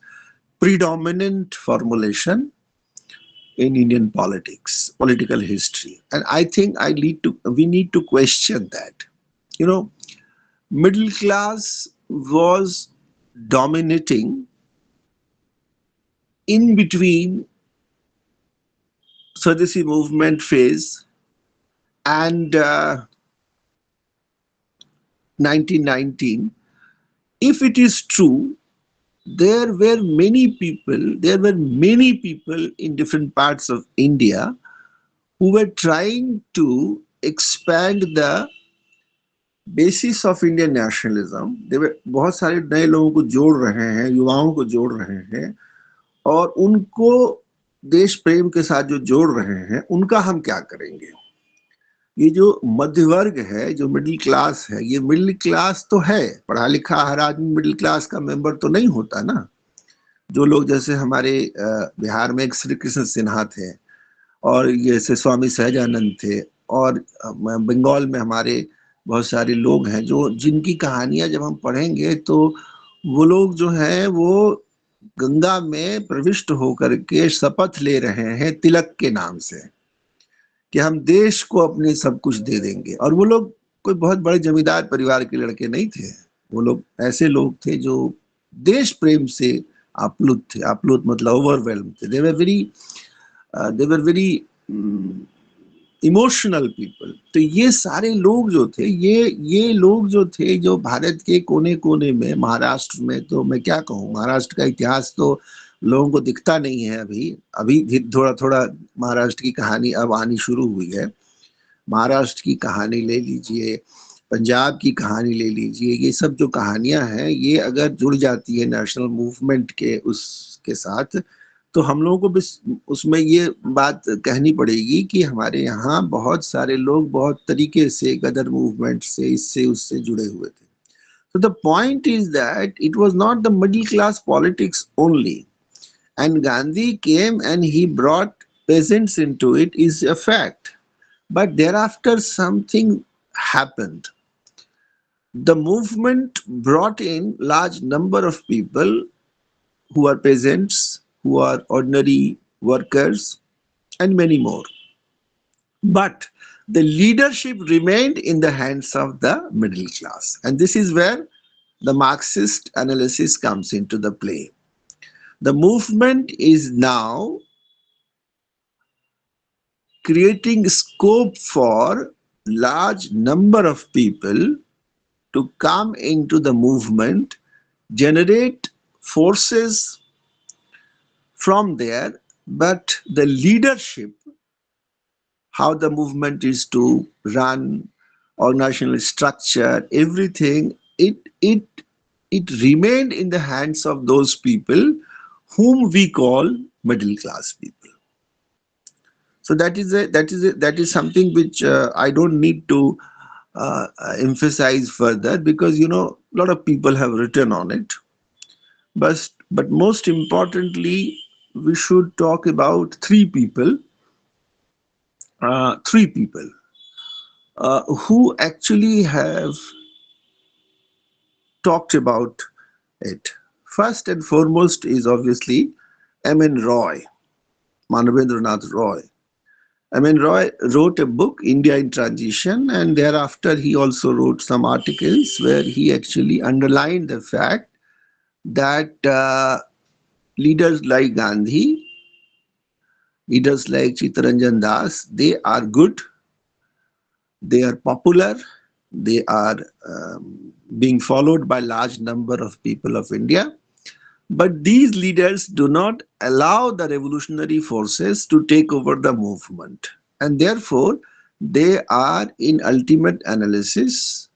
predominant formulation in Indian politics, political history. And I think we need to question that. You know, middle class was dominating in between Swadeshi movement phase and 1919. If it is true, there were many people in different parts of India who were trying to expand the basis of Indian nationalism. They were बहुत सारे नए लोगों को जोड़ रहे हैं, युवाओं को जोड़ रहे हैं, और उनको देश प्रेम के साथ जो जोड़ रहे हैं, उनका हम क्या करेंगे? ये जो मध्य वर्ग है, जो मिडिल क्लास है, ये मिडिल क्लास तो है, पढ़ा लिखा हर आदमी मिडिल क्लास का मेंबर तो नहीं होता ना। जो लोग जैसे हमारे बिहार में एक श्री कृष्ण सिन्हा थे, और जैसे स्वामी सहजानंद थे, और बंगाल में हमारे बहुत सारे लोग हैं जो जिनकी कहानियां जब हम पढ़ेंगे तो वो लोग जो हैं वो गंगा में प्रविष्ट होकर के शपथ ले रहे हैं तिलक के नाम से कि हम देश को अपने सब कुछ दे देंगे। और वो लोग कोई बहुत बड़े जमींदार परिवार के लड़के नहीं थे, वो लोग ऐसे लोग थे जो देश प्रेम से आप्लुत थे। आप्लुत मतलब ओवरवेल्म थे। they were very emotional people. तो ये सारे लोग जो थे, ये लोग जो थे, जो भारत के कोने कोने में, महाराष्ट्र में, तो मैं क्या कहूँ, महाराष्ट्र का इतिहास तो लोगों को दिखता नहीं है। अभी अभी भी थोड़ा थोड़ा महाराष्ट्र की कहानी अब आनी शुरू हुई है। महाराष्ट्र की कहानी ले लीजिए, पंजाब की कहानी ले लीजिए, ये सब जो कहानियां हैं, ये अगर जुड़ जाती है नेशनल मूवमेंट के उसके साथ, तो हम लोगों को भी उसमें ये बात कहनी पड़ेगी कि हमारे यहाँ बहुत सारे लोग बहुत तरीके से गदर मूवमेंट से, इससे उससे जुड़े हुए थे। So the point is that it was not the middle class politics only, and Gandhi came and he brought peasants into it is a fact. But thereafter something happened. The movement brought in large number of people who are peasants, who are ordinary workers, and many more. But the leadership remained in the hands of the middle class. And this is where the Marxist analysis comes into the play. The movement is now creating scope for large number of people to come into the movement, generate forces from there, but the leadership, how the movement is to run, organizational structure, everything, it remained in the hands of those people whom we call middle class people. So that is something which I don't need to emphasize further, because a lot of people have written on it. But most importantly, we should talk about three people who actually have talked about it. First and foremost is obviously M.N. Roy, Manavendranath Roy. M.N. Roy wrote a book, India in Transition, and thereafter he also wrote some articles where he actually underlined the fact that leaders like Gandhi, leaders like Chittaranjan Das, they are good, they are popular, they are being followed by large number of people of India. But these leaders do not allow the revolutionary forces to take over the movement. And therefore, they are in ultimate analysis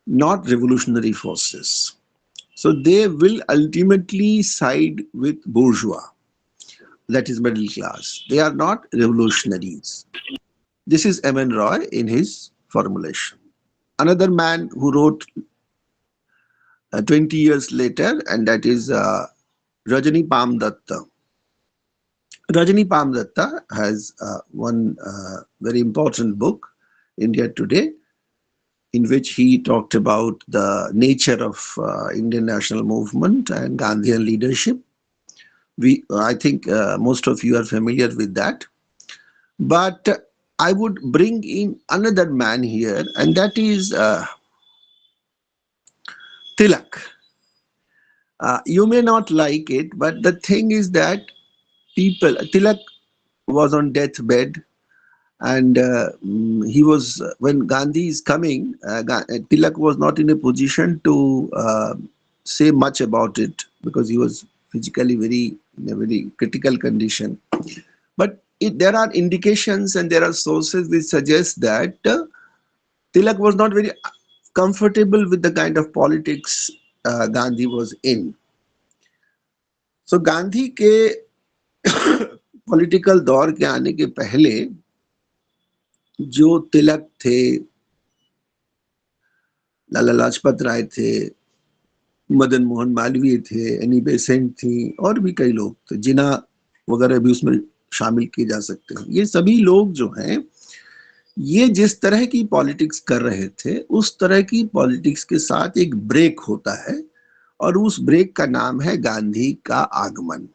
not revolutionary forces. So they will ultimately side with bourgeois, that is middle class. They are not revolutionaries. This is M.N. Roy in his formulation. Another man who wrote 20 years later, and that is Rajani Palmdatta. Rajani Palmdatta has one very important book, India Today, in which he talked about the nature of Indian national movement and Gandhian leadership. I think most of you are familiar with that. But I would bring in another man here, and that is Tilak. You may not like it, but the thing is that Tilak was on deathbed, and he was, when Gandhi is coming, Tilak was not in a position to say much about it because he was physically in a very critical condition. But there are indications and there are sources which suggest that Tilak was not very comfortable with the kind of politics Gandhi was in. So Gandhi के political दौर के आने के पहले जो तिलक थे, लाला लाजपत राय थे, मदन मोहन मालवीय थे, एनी बेसेंट थी, और भी कई लोग थे, जिन्ना वगैरह भी उसमें शामिल किए जा सकते हैं। ये सभी लोग जो हैं, ये जिस तरह की पॉलिटिक्स कर रहे थे, उस तरह की पॉलिटिक्स के साथ एक ब्रेक होता है, और उस ब्रेक का नाम है गांधी का आगमन।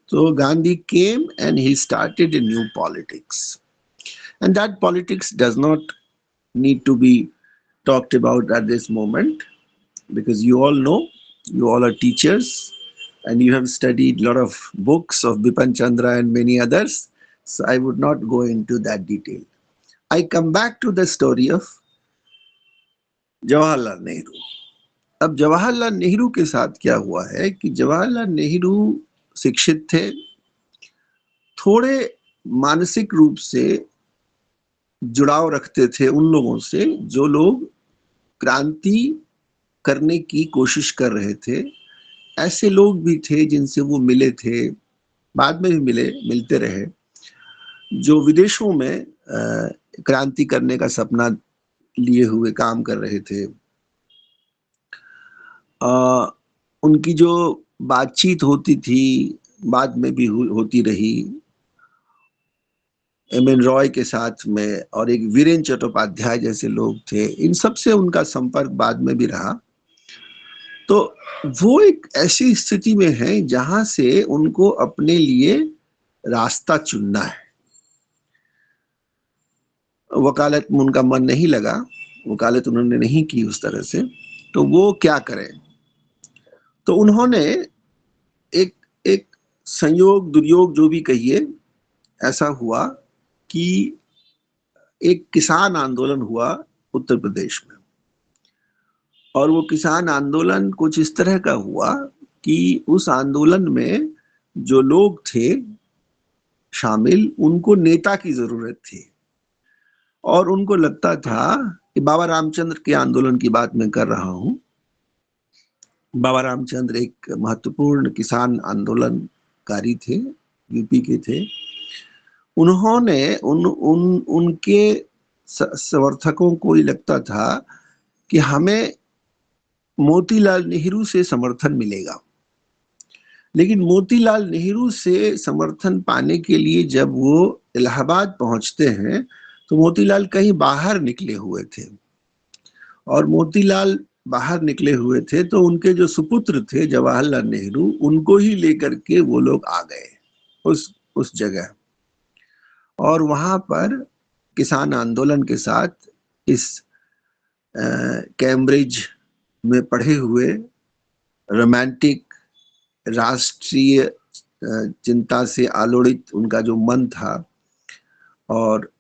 So Gandhi came and he started a new politics. And that politics does not need to be talked about at this moment, because you all know, you all are teachers, and you have studied a lot of books of Bipan Chandra and many others. So I would not go into that detail. I come back to the story of Jawaharlal Nehru. अब जवाहरलाल नेहरू के साथ क्या हुआ है कि जवाहरलाल नेहरू शिक्षित थे, थोड़े मानसिक रूप से जुड़ाव रखते थे उन लोगों से जो लोग क्रांति करने की कोशिश कर रहे थे। ऐसे लोग भी थे जिनसे वो मिले थे, बाद में भी मिलते रहे, जो विदेशों में क्रांति करने का सपना लिए हुए काम कर रहे थे। उनकी जो बातचीत होती थी, बाद में भी होती रही एम.एन. रॉय के साथ में, और एक वीरेंद्र चट्टोपाध्याय जैसे लोग थे, इन सब से उनका संपर्क बाद में भी रहा। तो वो एक ऐसी स्थिति में है जहां से उनको अपने लिए रास्ता चुनना है। वकालत में उनका मन नहीं लगा, वकालत उन्होंने नहीं की उस तरह से, तो वो क्या करें? तो उन्होंने एक संयोग दुर्योग जो भी कहिए, ऐसा हुआ कि एक किसान आंदोलन हुआ उत्तर प्रदेश में, और वो किसान आंदोलन कुछ इस तरह का हुआ कि उस आंदोलन में जो लोग थे शामिल, उनको नेता की जरूरत थी, और उनको लगता था कि बाबा रामचंद्र के आंदोलन की बात मैं कर रहा हूं। बाबा रामचंद्र एक महत्वपूर्ण किसान आंदोलनकारी थे, यूपी के थे। उन्होंने उनके समर्थकों को ये लगता था कि हमें मोतीलाल नेहरू से समर्थन मिलेगा, लेकिन मोतीलाल नेहरू से समर्थन पाने के लिए जब वो इलाहाबाद पहुंचते हैं तो मोतीलाल कहीं बाहर निकले हुए थे, और मोतीलाल बाहर निकले हुए थे तो उनके जो सुपुत्र थे जवाहरलाल नेहरू, उनको ही लेकर के वो लोग आ गए उस जगह, और वहां पर किसान आंदोलन के साथ इस कैम्ब्रिज में पढ़े हुए रोमांटिक राष्ट्रीय चिंता से आलोड़ित उनका जो मन था, और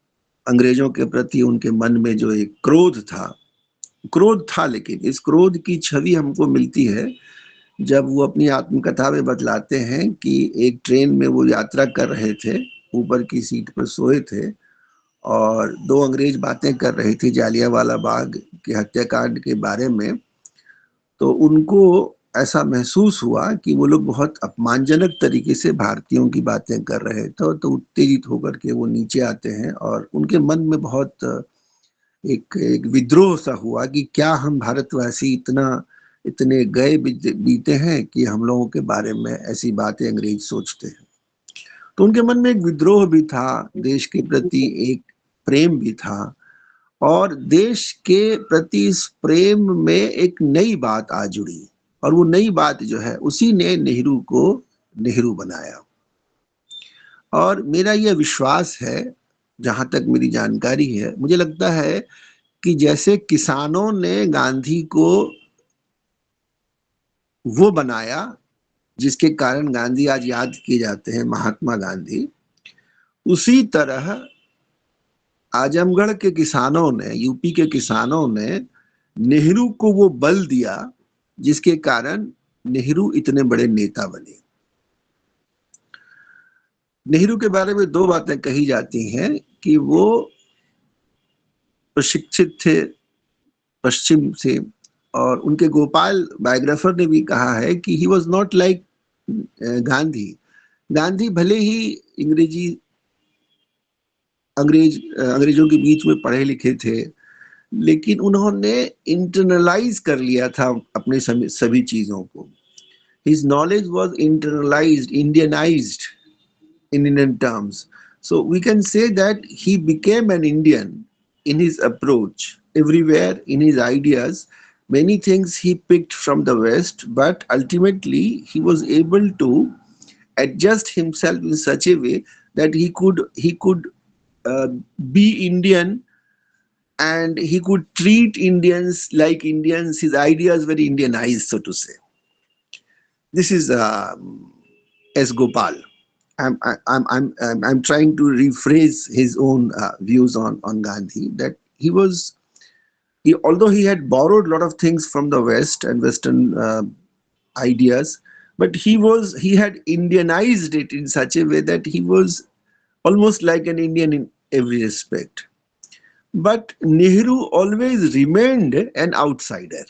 अंग्रेजों के प्रति उनके मन में जो एक क्रोध था, लेकिन इस क्रोध की छवि हमको मिलती है जब वो अपनी आत्मकथा में बतलाते हैं कि एक ट्रेन में वो यात्रा कर रहे थे, ऊपर की सीट पर सोए थे, और दो अंग्रेज बातें कर रहे थे जालियांवाला बाग के हत्याकांड के बारे में। तो उनको ऐसा महसूस हुआ कि वो लोग बहुत अपमानजनक तरीके से भारतीयों की बातें कर रहे थे, तो उत्तेजित होकर के वो नीचे आते हैं, और उनके मन में बहुत एक विद्रोह सा हुआ कि क्या हम भारतवासी इतने गए बीते हैं कि हम लोगों के बारे में ऐसी बातें अंग्रेज सोचते हैं। तो उनके मन में एक विद्रोह भी था, देश के प्रति एक प्रेम भी था, और देश के प्रति इस प्रेम में एक नई बात आ जुड़ी, और वो नई बात जो है उसी ने नेहरू को नेहरू बनाया। और मेरा यह विश्वास है, जहां तक मेरी जानकारी है, मुझे लगता है कि जैसे किसानों ने गांधी को वो बनाया जिसके कारण गांधी आज याद किए जाते हैं, महात्मा गांधी, उसी तरह आजमगढ़ के किसानों ने, यूपी के किसानों ने नेहरू को वो बल दिया जिसके कारण नेहरू इतने बड़े नेता बने। नेहरू के बारे में दो बातें कही जाती हैं कि वो प्रशिक्षित थे पश्चिम से, और उनके गोपाल बायोग्राफर ने भी कहा है कि he was not like Gandhi भले ही अंग्रेजों के बीच में पढ़े लिखे थे, लेकिन उन्होंने इंटरनलाइज कर लिया था अपने सभी चीजों को। His knowledge was internalised, Indianised in Indian terms. So we can say that he became an Indian in his approach everywhere, in his ideas. Many things he picked from the West, but ultimately he was able to adjust himself in such a way that he could be Indian, and he could treat Indians like Indians. His ideas were Indianized, so to say. This is S. Gopal. I'm trying to rephrase his own views on Gandhi, that although he had borrowed a lot of things from the West and Western ideas, but he had Indianized it in such a way that he was almost like an Indian in every respect. But Nehru always remained an outsider.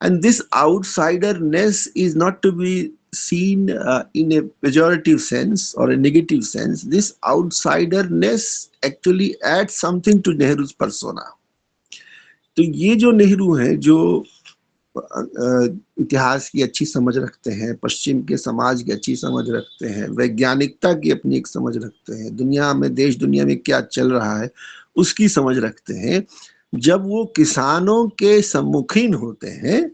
And this outsiderness is not to be seen in a pejorative sense or a negative sense. This outsiderness actually adds something to Nehru's persona. तो ये जो नेहरू हैं, जो इतिहास की अच्छी समझ रखते हैं, पश्चिम के समाज की अच्छी समझ रखते हैं, वैज्ञानिकता की अपनी एक समझ रखते हैं, दुनिया में देश दुनिया में क्या चल रहा है उसकी समझ रखते हैं, जब वो किसानों के सम्मुखीन होते हैं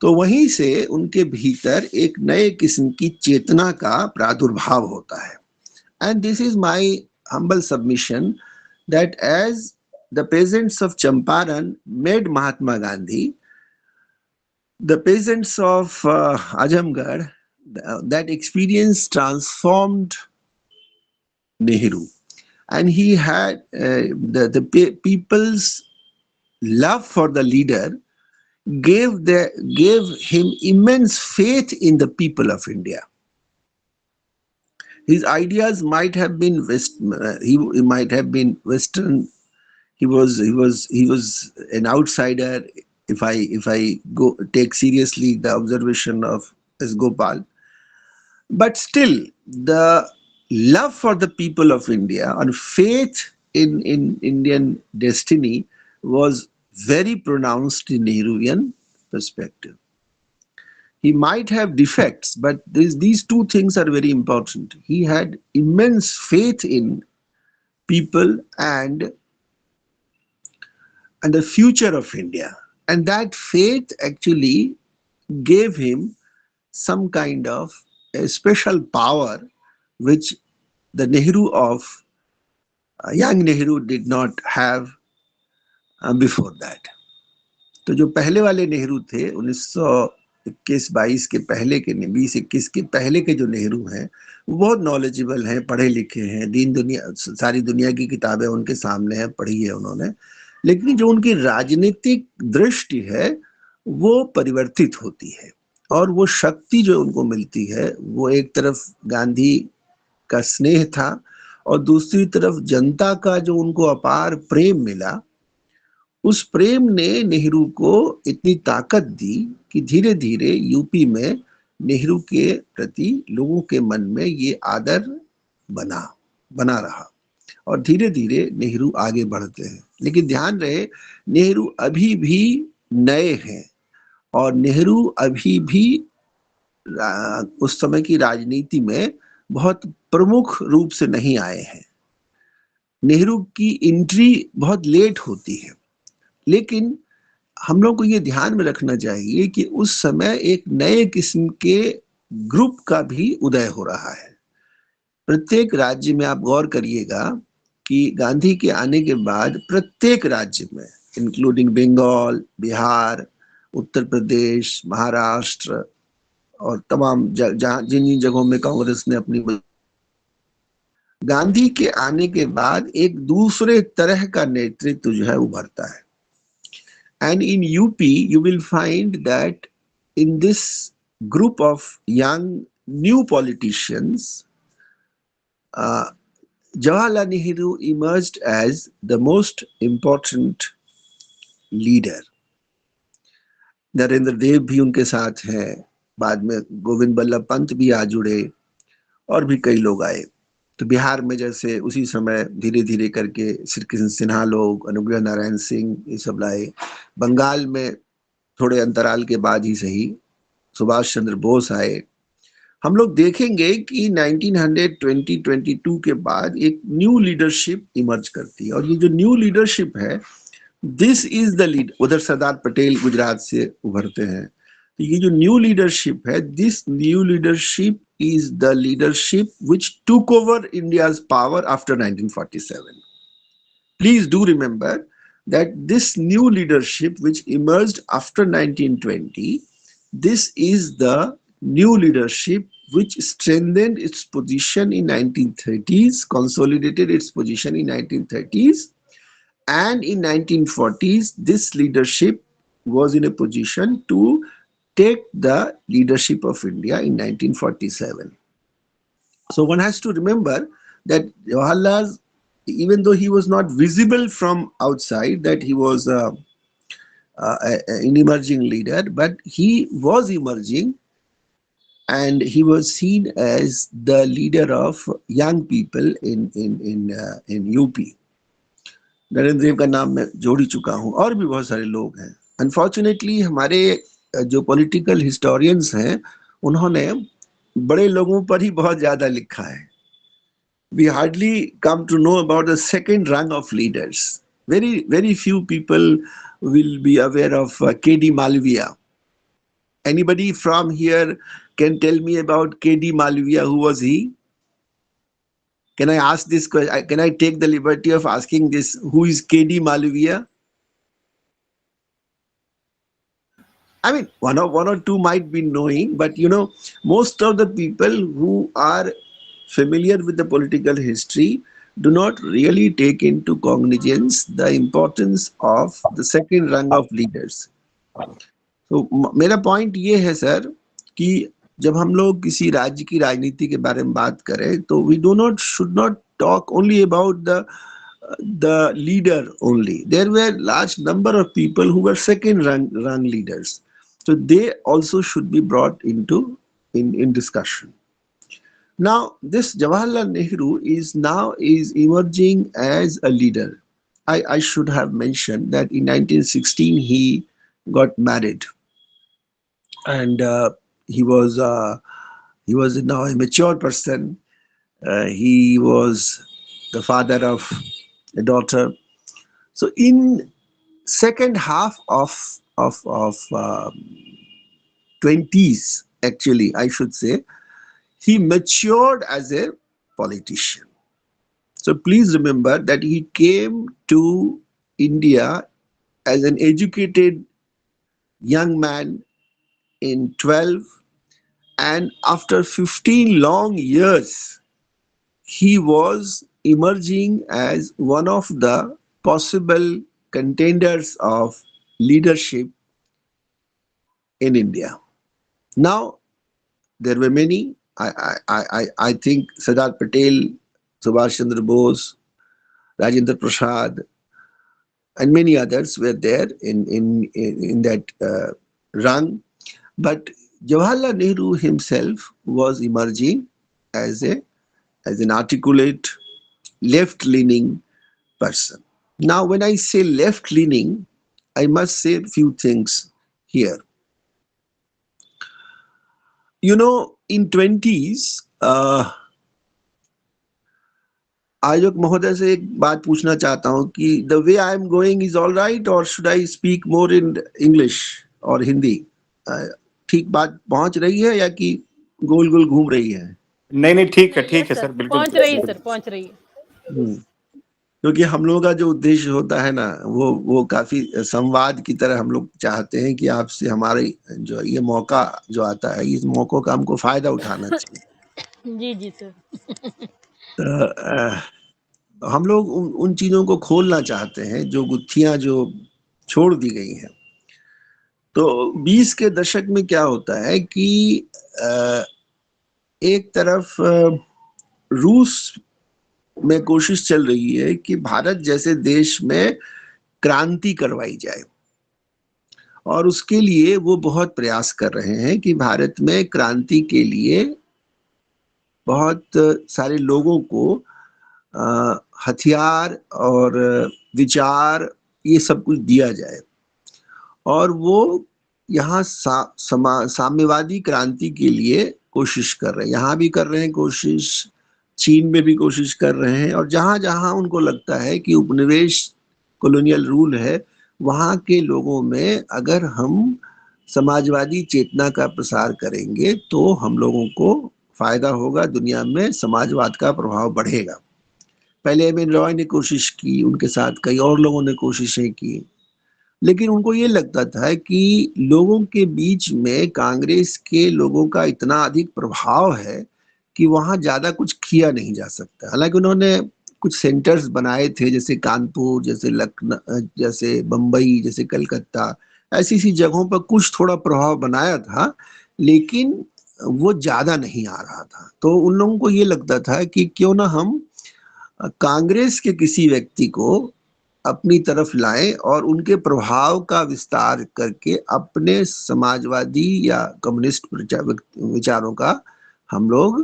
तो वहीं से उनके भीतर एक नए किस्म की चेतना का प्रादुर्भाव होता है. And this is my humble submission that as the peasants of Champaran made Mahatma Gandhi, the peasants of Azamgarh, that experience transformed Nehru. And he had the people's love for the leader gave him immense faith in the people of India. His ideas might have been he might have been Western. He was an outsider. If I go take seriously the observation of S. Gopal, but still the love for the people of India and faith in Indian destiny was very pronounced in Nehruvian perspective. He might have defects, but these two things are very important. He had immense faith in people and the future of India. And that faith actually gave him some kind of a special power which the Nehru of young Nehru did not have before that. तो जो पहले वाले नेहरू थे 1921-22 के पहले के 20-21 के पहले के जो नेहरू हैं वो बहुत नॉलेजेबल हैं, पढ़े लिखे हैं, सारी दुनिया की किताबें उनके सामने हैं, पढ़ी है उन्होंने, लेकिन जो उनकी राजनीतिक दृष्टि है वो परिवर्तित होती है और वो शक्ति जो उनको मिलती है वो एक तरफ गांधी का स्नेह था और दूसरी तरफ जनता का जो उनको अपार प्रेम मिला, उस प्रेम ने नेहरू को इतनी ताकत दी कि धीरे धीरे यूपी में नेहरू के प्रति लोगों के मन में ये आदर बना रहा और धीरे धीरे नेहरू आगे बढ़ते हैं. लेकिन ध्यान रहे नेहरू अभी भी नए हैं और नेहरू अभी भी उस समय की राजनीति में बहुत प्रमुख रूप से नहीं आए हैं. नेहरू की एंट्री बहुत लेट होती है, लेकिन हम लोग को ये ध्यान में रखना चाहिए कि उस समय एक नए किस्म के ग्रुप का भी उदय हो रहा है. प्रत्येक राज्य में आप गौर करिएगा कि गांधी के आने के बाद प्रत्येक राज्य में इंक्लूडिंग बंगाल, बिहार, उत्तर प्रदेश, महाराष्ट्र और तमाम जिन जगहों में कांग्रेस ने अपनी गांधी के आने के बाद एक दूसरे तरह का नेतृत्व जो है उभरता है. And in UP, you will find that in this group of young new politicians, Jawaharlal Nehru emerged as the most important leader. Narendra देव भी उनके साथ हैं, बाद में गोविंद बल्लभ पंत भी आ जुड़े और भी कई लोग आए. तो बिहार में जैसे उसी समय धीरे धीरे करके श्री कृष्ण सिन्हा लोग, अनुग्रह नारायण सिंह ये सब लाए. बंगाल में थोड़े अंतराल के बाद ही सही सुभाष चंद्र बोस आए. हम लोग देखेंगे कि 1920-22 के बाद एक न्यू लीडरशिप इमर्ज करती है और ये जो न्यू लीडरशिप है दिस इज द लीड. उधर सरदार पटेल गुजरात से उभरते हैं. तो ये जो न्यू लीडरशिप है, this new leadership is the leadership which took over India's power after 1947. Please do remember that this new leadership which emerged after 1920, this is the new leadership which strengthened its position in 1930s, consolidated its position in 1930s, and in 1940s, this leadership was in a position to take the leadership of India in 1947. So one has to remember that Jawaharlal, even though he was not visible from outside, that he was an emerging leader, but he was emerging, and he was seen as the leader of young people in UP. Narendra Dev का नाम मैं जोड़ ही चुका हूं, और भी बहुत सारे लोग हैं. अनफॉर्चुनेटली हमारे जो पॉलिटिकल हिस्टोरियंस हैं, उन्होंने बड़े लोगों पर ही बहुत ज्यादा लिखा है. We hardly come to know about the second rung of leaders. Very few people will be aware of K.D. Malviya. Anybody from here can tell me about K.D. Malviya? Who was he? Can I ask this question? Can I take the liberty of asking this? Who is K.D. Malviya? I mean, one or two might be knowing, but most of the people who are familiar with the political history do not really take into cognizance the importance of the second rung of leaders. So मेरा point ये है sir कि जब हम लोग किसी राज्य की राजनीति के बारे में बात करें, तो we should not talk only about the leader only. There were large number of people who were second rung leaders, so they also should be brought into in discussion. Now, this Jawaharlal Nehru is emerging as a leader. I should have mentioned that in 1916 he got married, and he was now a mature person. He was the father of a daughter. So in second half of 20s, actually, I should say, he matured as a politician. So please remember that he came to India as an educated young man in 12, and after 15 long years, he was emerging as one of the possible contenders of leadership in India. Now, there were many. I think Sardar Patel, Subhash Chandra Bose, Rajendra Prasad, and many others were there in that rung. But Jawaharlal Nehru himself was emerging as an articulate, left-leaning person. Now, when I say left-leaning, I must say a few things here. In 20s, आयोग महोदय से एक बात पूछना चाहता हूं कि the way I am going is all right, or should I speak more in English or Hindi? ठीक बात पहुंच रही है या कि गोल गोल घूम रही है? नहीं ठीक है सर, बिल्कुल पहुंच रही है क्योंकि हम लोगों का जो उद्देश्य होता है ना, वो काफी संवाद की तरह हम लोग चाहते हैं कि आपसे हमारे जो ये मौका जो आता है, इस मौकों का हमको फायदा उठाना चाहिए। जी सर। तो हम लोग उन चीजों को खोलना चाहते हैं जो गुत्थियां जो छोड़ दी गई हैं। तो 20 के दशक में क्या होता है कि एक तरफ रूस में कोशिश चल रही है कि भारत जैसे देश में क्रांति करवाई जाए, और उसके लिए वो बहुत प्रयास कर रहे हैं कि भारत में क्रांति के लिए बहुत सारे लोगों को हथियार और विचार ये सब कुछ दिया जाए, और वो यहाँ साम्यवादी क्रांति के लिए कोशिश कर रहे हैं। यहाँ भी कर रहे हैं कोशिश, चीन में भी कोशिश कर रहे हैं, और जहां जहां उनको लगता है कि उपनिवेश कॉलोनियल रूल है, वहां के लोगों में अगर हम समाजवादी चेतना का प्रसार करेंगे तो हम लोगों को फायदा होगा, दुनिया में समाजवाद का प्रभाव बढ़ेगा। पहले एम एन रॉय ने कोशिश की, उनके साथ कई और लोगों ने कोशिशें की, लेकिन उनको ये लगता था कि लोगों के बीच में कांग्रेस के लोगों का इतना अधिक प्रभाव है कि वहां ज्यादा कुछ किया नहीं जा सकता। हालांकि उन्होंने कुछ सेंटर्स बनाए थे, जैसे कानपुर, जैसे लखनऊ, जैसे बम्बई, जैसे कलकत्ता, ऐसी सी जगहों पर कुछ थोड़ा प्रभाव बनाया था, लेकिन वो ज्यादा नहीं आ रहा था। तो उन लोगों को ये लगता था कि क्यों ना हम कांग्रेस के किसी व्यक्ति को अपनी तरफ लाएं और उनके प्रभाव का विस्तार करके अपने समाजवादी या कम्युनिस्ट विचारों का हम लोग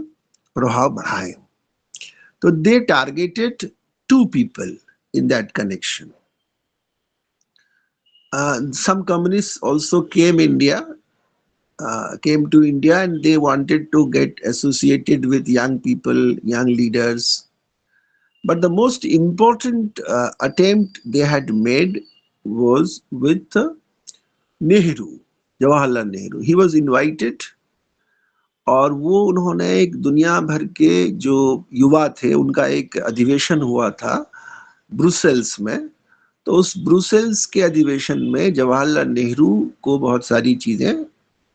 प्रभाव बढ़ाएं। तो दे targeted 2 people in that connection. Some communists also came to India, and they wanted to get associated with young people, young leaders. But the most important attempt they had made was with Nehru, Jawaharlal Nehru. He was invited, और वो उन्होंने एक दुनिया भर के जो युवा थे उनका एक अधिवेशन हुआ था ब्रुसेल्स में। तो उस ब्रुसेल्स के अधिवेशन में जवाहरलाल नेहरू को बहुत सारी चीजें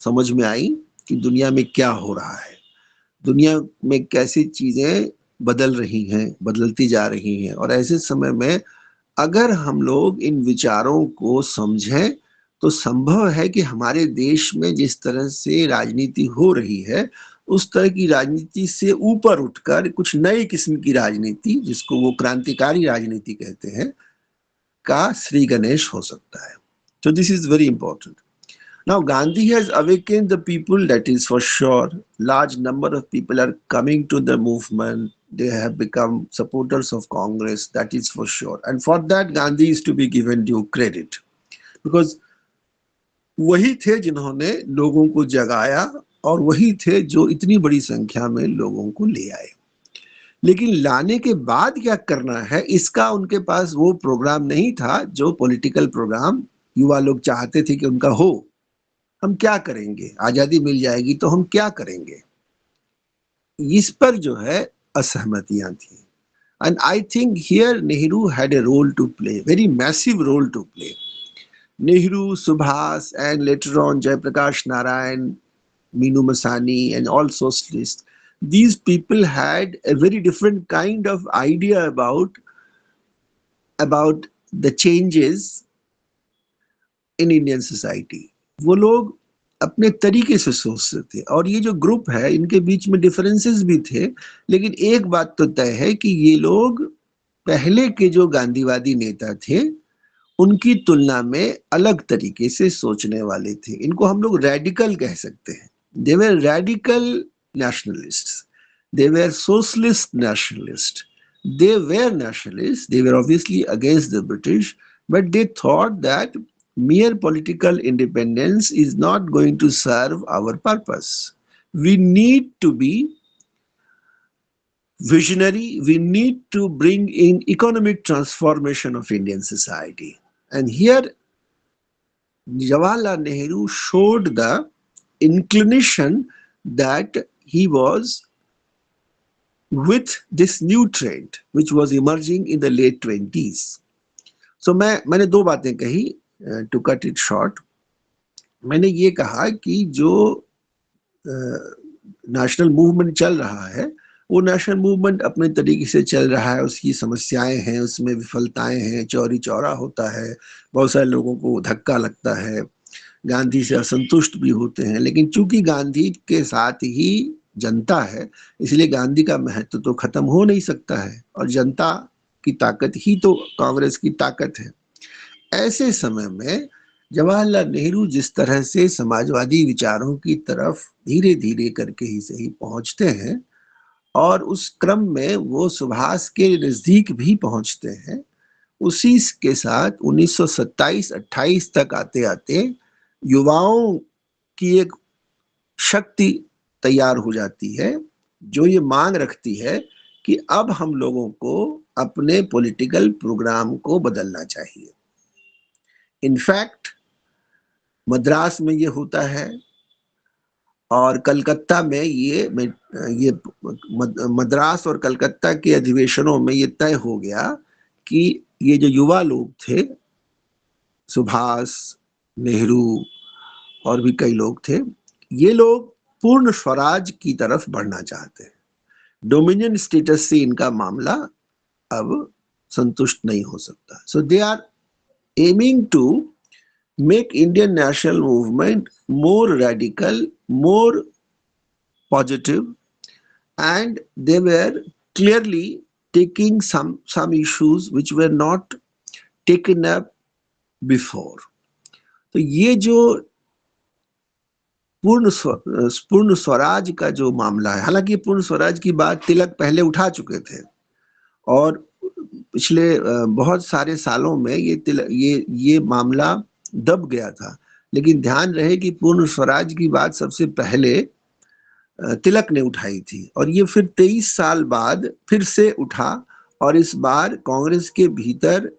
समझ में आई कि दुनिया में क्या हो रहा है, दुनिया में कैसी चीजें बदल रही हैं, बदलती जा रही हैं। और ऐसे समय में अगर हम लोग इन विचारों को समझें तो संभव है कि हमारे देश में जिस तरह से राजनीति हो रही है उस तरह की राजनीति से ऊपर उठकर कुछ नई किस्म की राजनीति, जिसको वो क्रांतिकारी राजनीति कहते हैं, का श्री गणेश हो सकता है। So this is very important. Now Gandhi has awakened the people, that is for sure. Large number of people are coming to the movement. They have become supporters of Congress, that is for sure. And for that Gandhi is to be given due credit, because वही थे जिन्होंने लोगों को जगाया और वही थे जो इतनी बड़ी संख्या में लोगों को ले आए। लेकिन लाने के बाद क्या करना है, इसका उनके पास वो प्रोग्राम नहीं था जो पॉलिटिकल प्रोग्राम युवा लोग चाहते थे कि उनका हो। हम क्या करेंगे, आजादी मिल जाएगी तो हम क्या करेंगे, इस पर जो है असहमतियां थी। And I think here Nehru had a role to play, very massive role to play. Nehru, Subhas, and later on Jayaprakash Narayan, Meenu Masani, and all socialists, these people had a very different kind of idea about the changes in Indian society. वो लोग अपने तरीके से सोचते थे, और ये जो ग्रुप है इनके बीच में डिफरेंसेस भी थे, लेकिन एक बात तो तय है कि ये लोग पहले के जो गांधीवादी नेता थे उनकी तुलना में अलग तरीके से सोचने वाले थे। इनको हम लोग रेडिकल कह सकते हैं। दे वर radical nationalists, they were socialist nationalists, they were nationalists, they were obviously against the British, but they thought that mere political independence is not going to serve our purpose. We need to be visionary, we need to bring in economic transformation of Indian society. And here Jawaharlal Nehru showed the inclination that he was with this new trend which was emerging in the late 20s. So मैंने दो बातें कही, to cut it short. मैंने ये कहा कि जो national movement चल रहा है वो नेशनल मूवमेंट अपने तरीके से चल रहा है, उसकी समस्याएं हैं, उसमें विफलताएं हैं, चौरी चौरा होता है, बहुत सारे लोगों को धक्का लगता है, गांधी से असंतुष्ट भी होते हैं, लेकिन चूंकि गांधी के साथ ही जनता है इसलिए गांधी का महत्व तो खत्म हो नहीं सकता है, और जनता की ताकत ही तो कांग्रेस की ताकत है। ऐसे समय में जवाहरलाल नेहरू जिस तरह से समाजवादी विचारों की तरफ धीरे धीरे करके ही सही पहुंचते हैं और उस क्रम में वो सुभाष के नजदीक भी पहुंचते हैं, उसी के साथ 1927-28 तक आते आते युवाओं की एक शक्ति तैयार हो जाती है जो ये मांग रखती है कि अब हम लोगों को अपने पॉलिटिकल प्रोग्राम को बदलना चाहिए। इनफैक्ट मद्रास में ये होता है और कलकत्ता में ये मद्रास और कलकत्ता के अधिवेशनों में ये तय हो गया कि ये जो युवा लोग थे सुभाष, नेहरू और भी कई लोग थे, ये लोग पूर्ण स्वराज की तरफ बढ़ना चाहते हैं। डोमिनियन स्टेटस से इनका मामला अब संतुष्ट नहीं हो सकता। So they are aiming to make Indian national movement more radical, more positive, and they were clearly taking some issues which were not taken up before. तो ये जो पूर्ण स्वराज का जो मामला है, हालांकि पूर्ण स्वराज की बात तिलक पहले उठा चुके थे और पिछले बहुत सारे सालों में ये मामला दब गया था, लेकिन ध्यान रहे कि पूर्ण स्वराज की बात सबसे पहले तिलक ने उठाई थी और ये फिर 23 साल बाद फिर से उठा और इस बार कांग्रेस के भीतर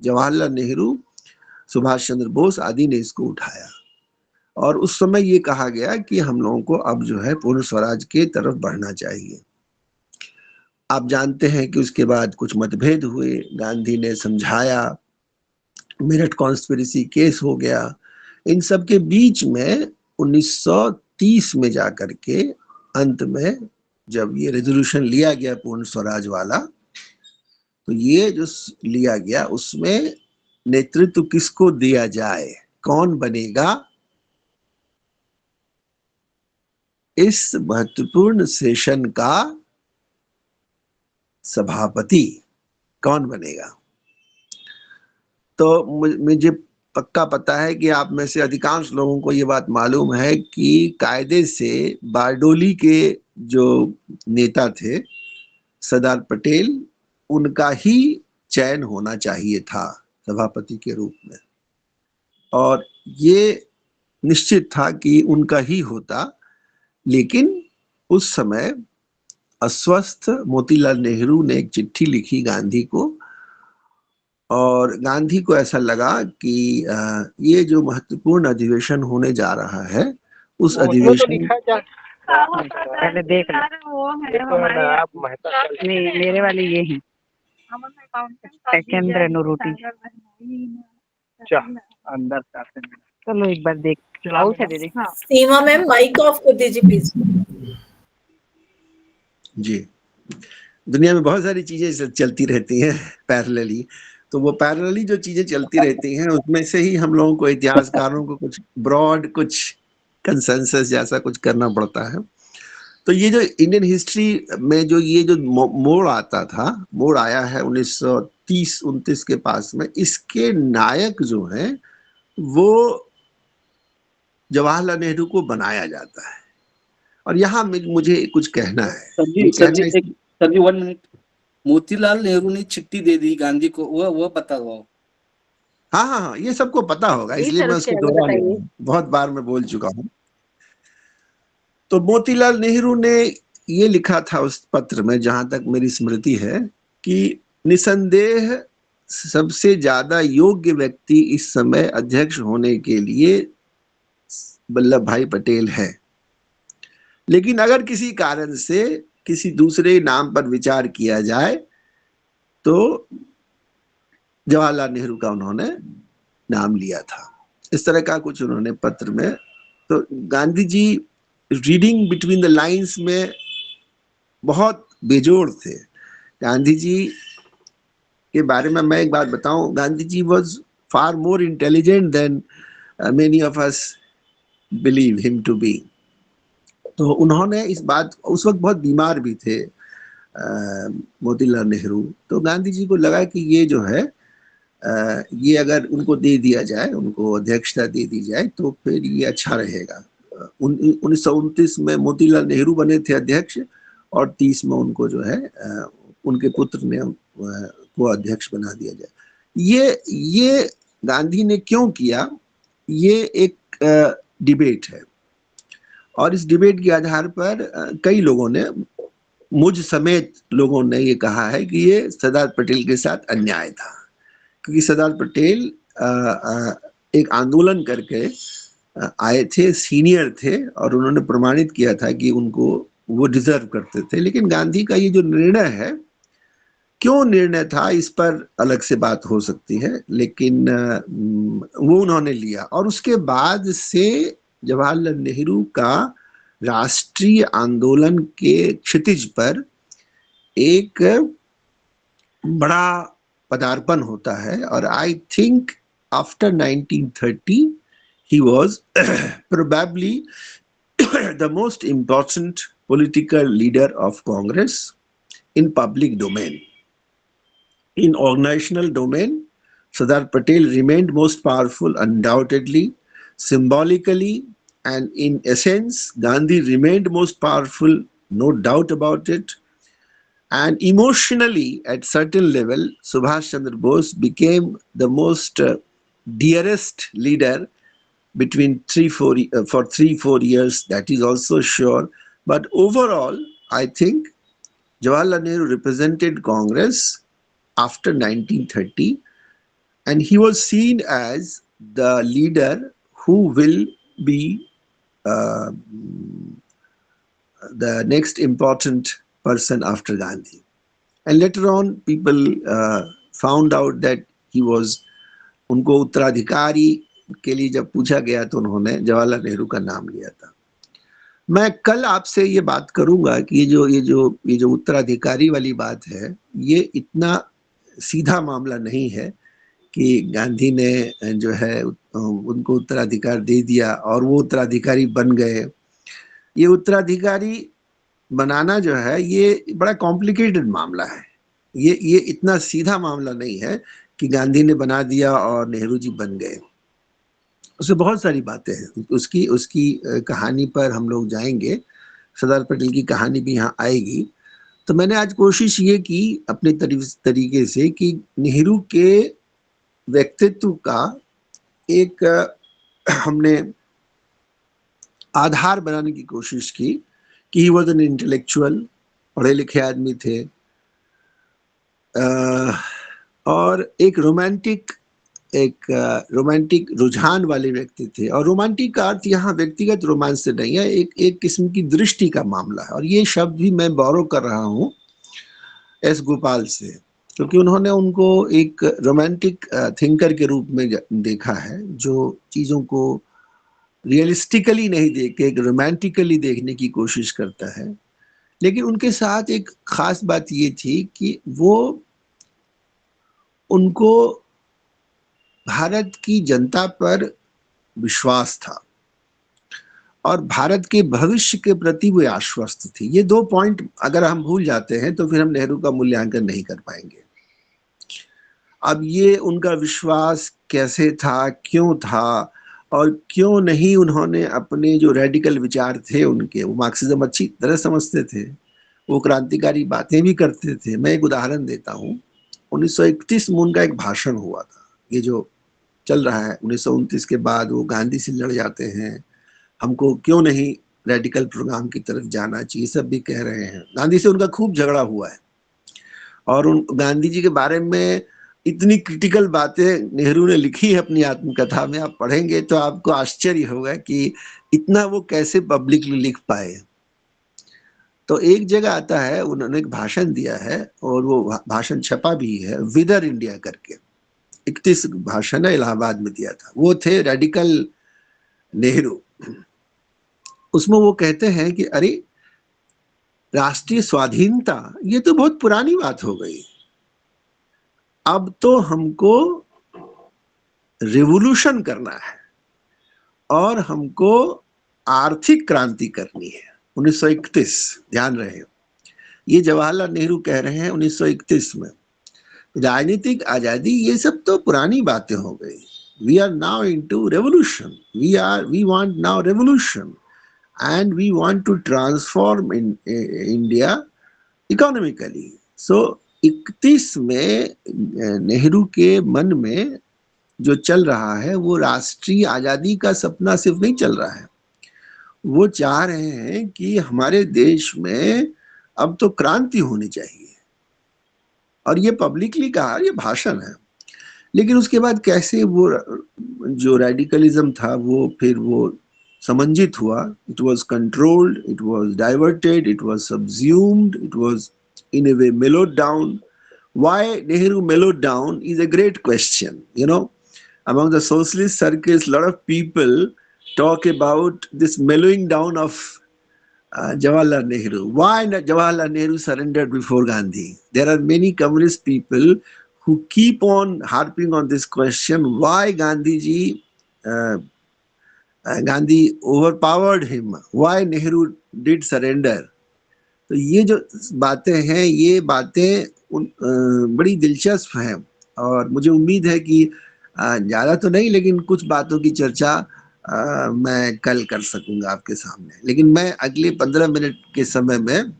जवाहरलाल नेहरू, सुभाष चंद्र बोस आदि ने इसको उठाया और उस समय ये कहा गया कि हम लोगों को अब जो है पूर्ण स्वराज के तरफ बढ़ना चाहिए। आप जानते हैं कि उसके बाद कुछ मतभेद हुए, गांधी ने समझाया, मेरठ कॉन्स्पिरेसी केस हो गया। इन सब के बीच में 1930 में जाकर के अंत में जब ये रेजोल्यूशन लिया गया पूर्ण स्वराज वाला, तो ये जो लिया गया उसमें नेतृत्व किसको दिया जाए, कौन बनेगा इस महत्वपूर्ण सेशन का सभापति, कौन बनेगा। तो मुझे पक्का पता है कि आप में से अधिकांश लोगों को ये बात मालूम है कि कायदे से बारडोली के जो नेता थे सरदार पटेल, उनका ही चयन होना चाहिए था सभापति के रूप में और ये निश्चित था कि उनका ही होता, लेकिन उस समय अस्वस्थ मोतीलाल नेहरू ने एक चिट्ठी लिखी गांधी को और गांधी को ऐसा लगा कि ये जो महत्वपूर्ण अधिवेशन होने जा रहा है उस अधिवेशन पहले देख नहीं, मेरे वाले ये हैं सेकंड रेनो रोटी अंदर चलो एक बार देख लाउड है दीदी। सीमा मैम माइक ऑफ कर दीजिए प्लीज। जी, दुनिया में बहुत सारी चीजें चलती रहती हैं पैरेलली, तो वो पैरेलली जो चीजें चलती रहती हैं उसमें से ही हम लोगों को, इतिहासकारों को कुछ ब्रॉड, कुछ कंसेंसस जैसा कुछ करना पड़ता है। तो ये जो इंडियन हिस्ट्री में जो ये जो मोड़ आता था, मोड़ आया है 1930-29 के पास में, इसके नायक जो हैं वो जवाहरलाल नेहरू को बनाया जाता है। और यहाँ मुझे कुछ कहना है। सर जी 1 मिनट, मोतीलाल नेहरू ने चिट्ठी दे दी गांधी को, वो पता हो? हाँ, ये सबको पता होगा, इसलिए मैं उसको दोहरा नहीं हूँ, बहुत बार मैं बोल चुका हूँ। तो मोतीलाल नेहरू ने ये लिखा था उस पत्र में, जहां तक मेरी स्मृति है, कि निसंदेह सबसे ज्यादा योग्य व्यक्ति इस समय अध्यक्ष होने के लिए वल्लभ भाई पटेल है, लेकिन अगर किसी कारण से किसी दूसरे नाम पर विचार किया जाए तो जवाहरलाल नेहरू का उन्होंने नाम लिया था। इस तरह का कुछ उन्होंने पत्र में, तो Gandhi ji reading between the lines में बहुत बेजोड़ थे। गांधी जी के बारे में मैं एक बात बताऊं, Gandhi ji was far more intelligent than many of us believe him to be. तो उन्होंने इस बात, उस वक्त बहुत बीमार भी थे मोतीलाल नेहरू, तो गांधी जी को लगा कि ये जो है ये अगर उनको दे दिया जाए, उनको अध्यक्षता दे दी जाए तो फिर ये अच्छा रहेगा। 1929 में मोतीलाल नेहरू बने थे अध्यक्ष और 30 में उनको जो है उनके पुत्र ने को अध्यक्ष बना दिया जाए। ये गांधी ने क्यों किया, ये एक डिबेट है और इस डिबेट के आधार पर कई लोगों ने, मुझ समेत लोगों ने ये कहा है कि ये सरदार पटेल के साथ अन्याय था, क्योंकि सरदार पटेल एक आंदोलन करके आए थे, सीनियर थे और उन्होंने प्रमाणित किया था कि उनको वो डिजर्व करते थे। लेकिन गांधी का ये जो निर्णय है क्यों निर्णय था इस पर अलग से बात हो सकती है, लेकिन वो उन्होंने लिया। और उसके बाद से जवाहरलाल नेहरू का राष्ट्रीय आंदोलन के क्षितिज पर एक बड़ा पदार्पण होता है। और I think after 1930 he was probably the most important political leader of Congress in public domain. In organizational domain, Sardar Patel remained most powerful undoubtedly. Symbolically and in essence, Gandhi remained most powerful, no doubt about it. And emotionally, at certain level, Subhash Chandra Bose became the most dearest leader between 3-4 years. That is also sure. But overall, I think Jawaharlal Nehru represented Congress after 1930, and he was seen as the leader who will be the next important person after Gandhi. And later on, people found out that he was, उनको उत्तराधिकारी के लिए जब पूछा गया तो उन्होंने जवाहरलाल नेहरू का नाम लिया था। मैं कल आपसे ये बात करूंगा कि ये जो उत्तराधिकारी वाली बात है, ये इतना सीधा मामला नहीं है कि गांधी ने जो है उनको उत्तराधिकार दे दिया और वो उत्तराधिकारी बन गए। ये उत्तराधिकारी बनाना जो है ये बड़ा कॉम्प्लिकेटेड मामला है। ये इतना सीधा मामला नहीं है कि गांधी ने बना दिया और नेहरू जी बन गए। उसमें बहुत सारी बातें हैं। उसकी कहानी पर हम लोग जाएंगे, सरदार पटेल की कहानी भी यहाँ आएगी। तो मैंने आज कोशिश ये की अपने तरीके से कि नेहरू के व्यक्तित्व का एक हमने आधार बनाने की कोशिश की कि ही वॉज एन इंटेलेक्चुअल, पढ़े लिखे आदमी थे, और एक रोमांटिक रुझान वाले व्यक्ति थे। और रोमांटिक का अर्थ यहाँ व्यक्तिगत रोमांस से नहीं है, एक किस्म की दृष्टि का मामला है। और ये शब्द भी मैं बोरो कर रहा हूँ एस गोपाल से, क्योंकि उन्होंने उनको एक रोमांटिक थिंकर के रूप में देखा है, जो चीज़ों को रियलिस्टिकली नहीं देख के एक रोमांटिकली देखने की कोशिश करता है। लेकिन उनके साथ एक खास बात ये थी कि उनको भारत की जनता पर विश्वास था और भारत के भविष्य के प्रति वो आश्वस्त थे। ये 2 पॉइंट अगर हम भूल जाते हैं तो फिर हम नेहरू का मूल्यांकन नहीं कर पाएंगे। अब ये उनका विश्वास कैसे था, क्यों था, और क्यों नहीं उन्होंने अपने जो रेडिकल विचार थे उनके, वो मार्क्सिज्म अच्छी तरह समझते थे, वो क्रांतिकारी बातें भी करते थे। मैं एक उदाहरण देता हूँ, 1931 में उनका एक भाषण हुआ था। ये जो चल रहा है 1929 के बाद वो गांधी से लड़ जाते हैं, हमको क्यों नहीं रेडिकल प्रोग्राम की तरफ जाना चाहिए, सब भी कह रहे हैं। गांधी से उनका खूब झगड़ा हुआ है और गांधी जी के बारे में इतनी क्रिटिकल बातें नेहरू ने लिखी है अपनी आत्मकथा में। आप पढ़ेंगे तो आपको आश्चर्य होगा कि इतना वो कैसे पब्लिकली लिख पाए। तो एक जगह आता है, उन्होंने एक भाषण दिया है और वो भाषण छपा भी है, विदर इंडिया करके, 31 भाषण है, इलाहाबाद में दिया था। वो थे रेडिकल नेहरू। उसमें वो कहते हैं कि अरे राष्ट्रीय स्वाधीनता ये तो बहुत पुरानी बात हो गई, अब तो हमको रिवॉल्यूशन करना है और हमको आर्थिक क्रांति करनी है। 1931, ध्यान रहे, ये जवाहरलाल नेहरू कह रहे हैं 1931 में। राजनीतिक आजादी ये सब तो पुरानी बातें हो गई। We are now into revolution, we want now revolution and we want to transform India economically. So 31 में नेहरू के मन में जो चल रहा है वो राष्ट्रीय आजादी का सपना सिर्फ नहीं चल रहा है, वो चाह रहे हैं कि हमारे देश में अब तो क्रांति होनी चाहिए। और ये पब्लिकली कहा, ये भाषण है। लेकिन उसके बाद कैसे वो जो रेडिकलिज्म था वो फिर वो समंजित हुआ। It was controlled, it was diverted, it was subsumed, it was in a way mellowed down. why Nehru mellowed down is a great question. You know, among the socialist circles, a lot of people talk about this mellowing down of Jawaharlal Nehru. Why Jawaharlal Nehru surrendered before Gandhi? There are many communist people who keep on harping on this question, why Gandhi overpowered him, why Nehru did surrender. तो ये जो बातें हैं, ये बातें बड़ी दिलचस्प हैं और मुझे उम्मीद है कि ज़्यादा तो नहीं लेकिन कुछ बातों की चर्चा मैं कल कर सकूंगा आपके सामने। लेकिन मैं अगले 15 मिनट के समय में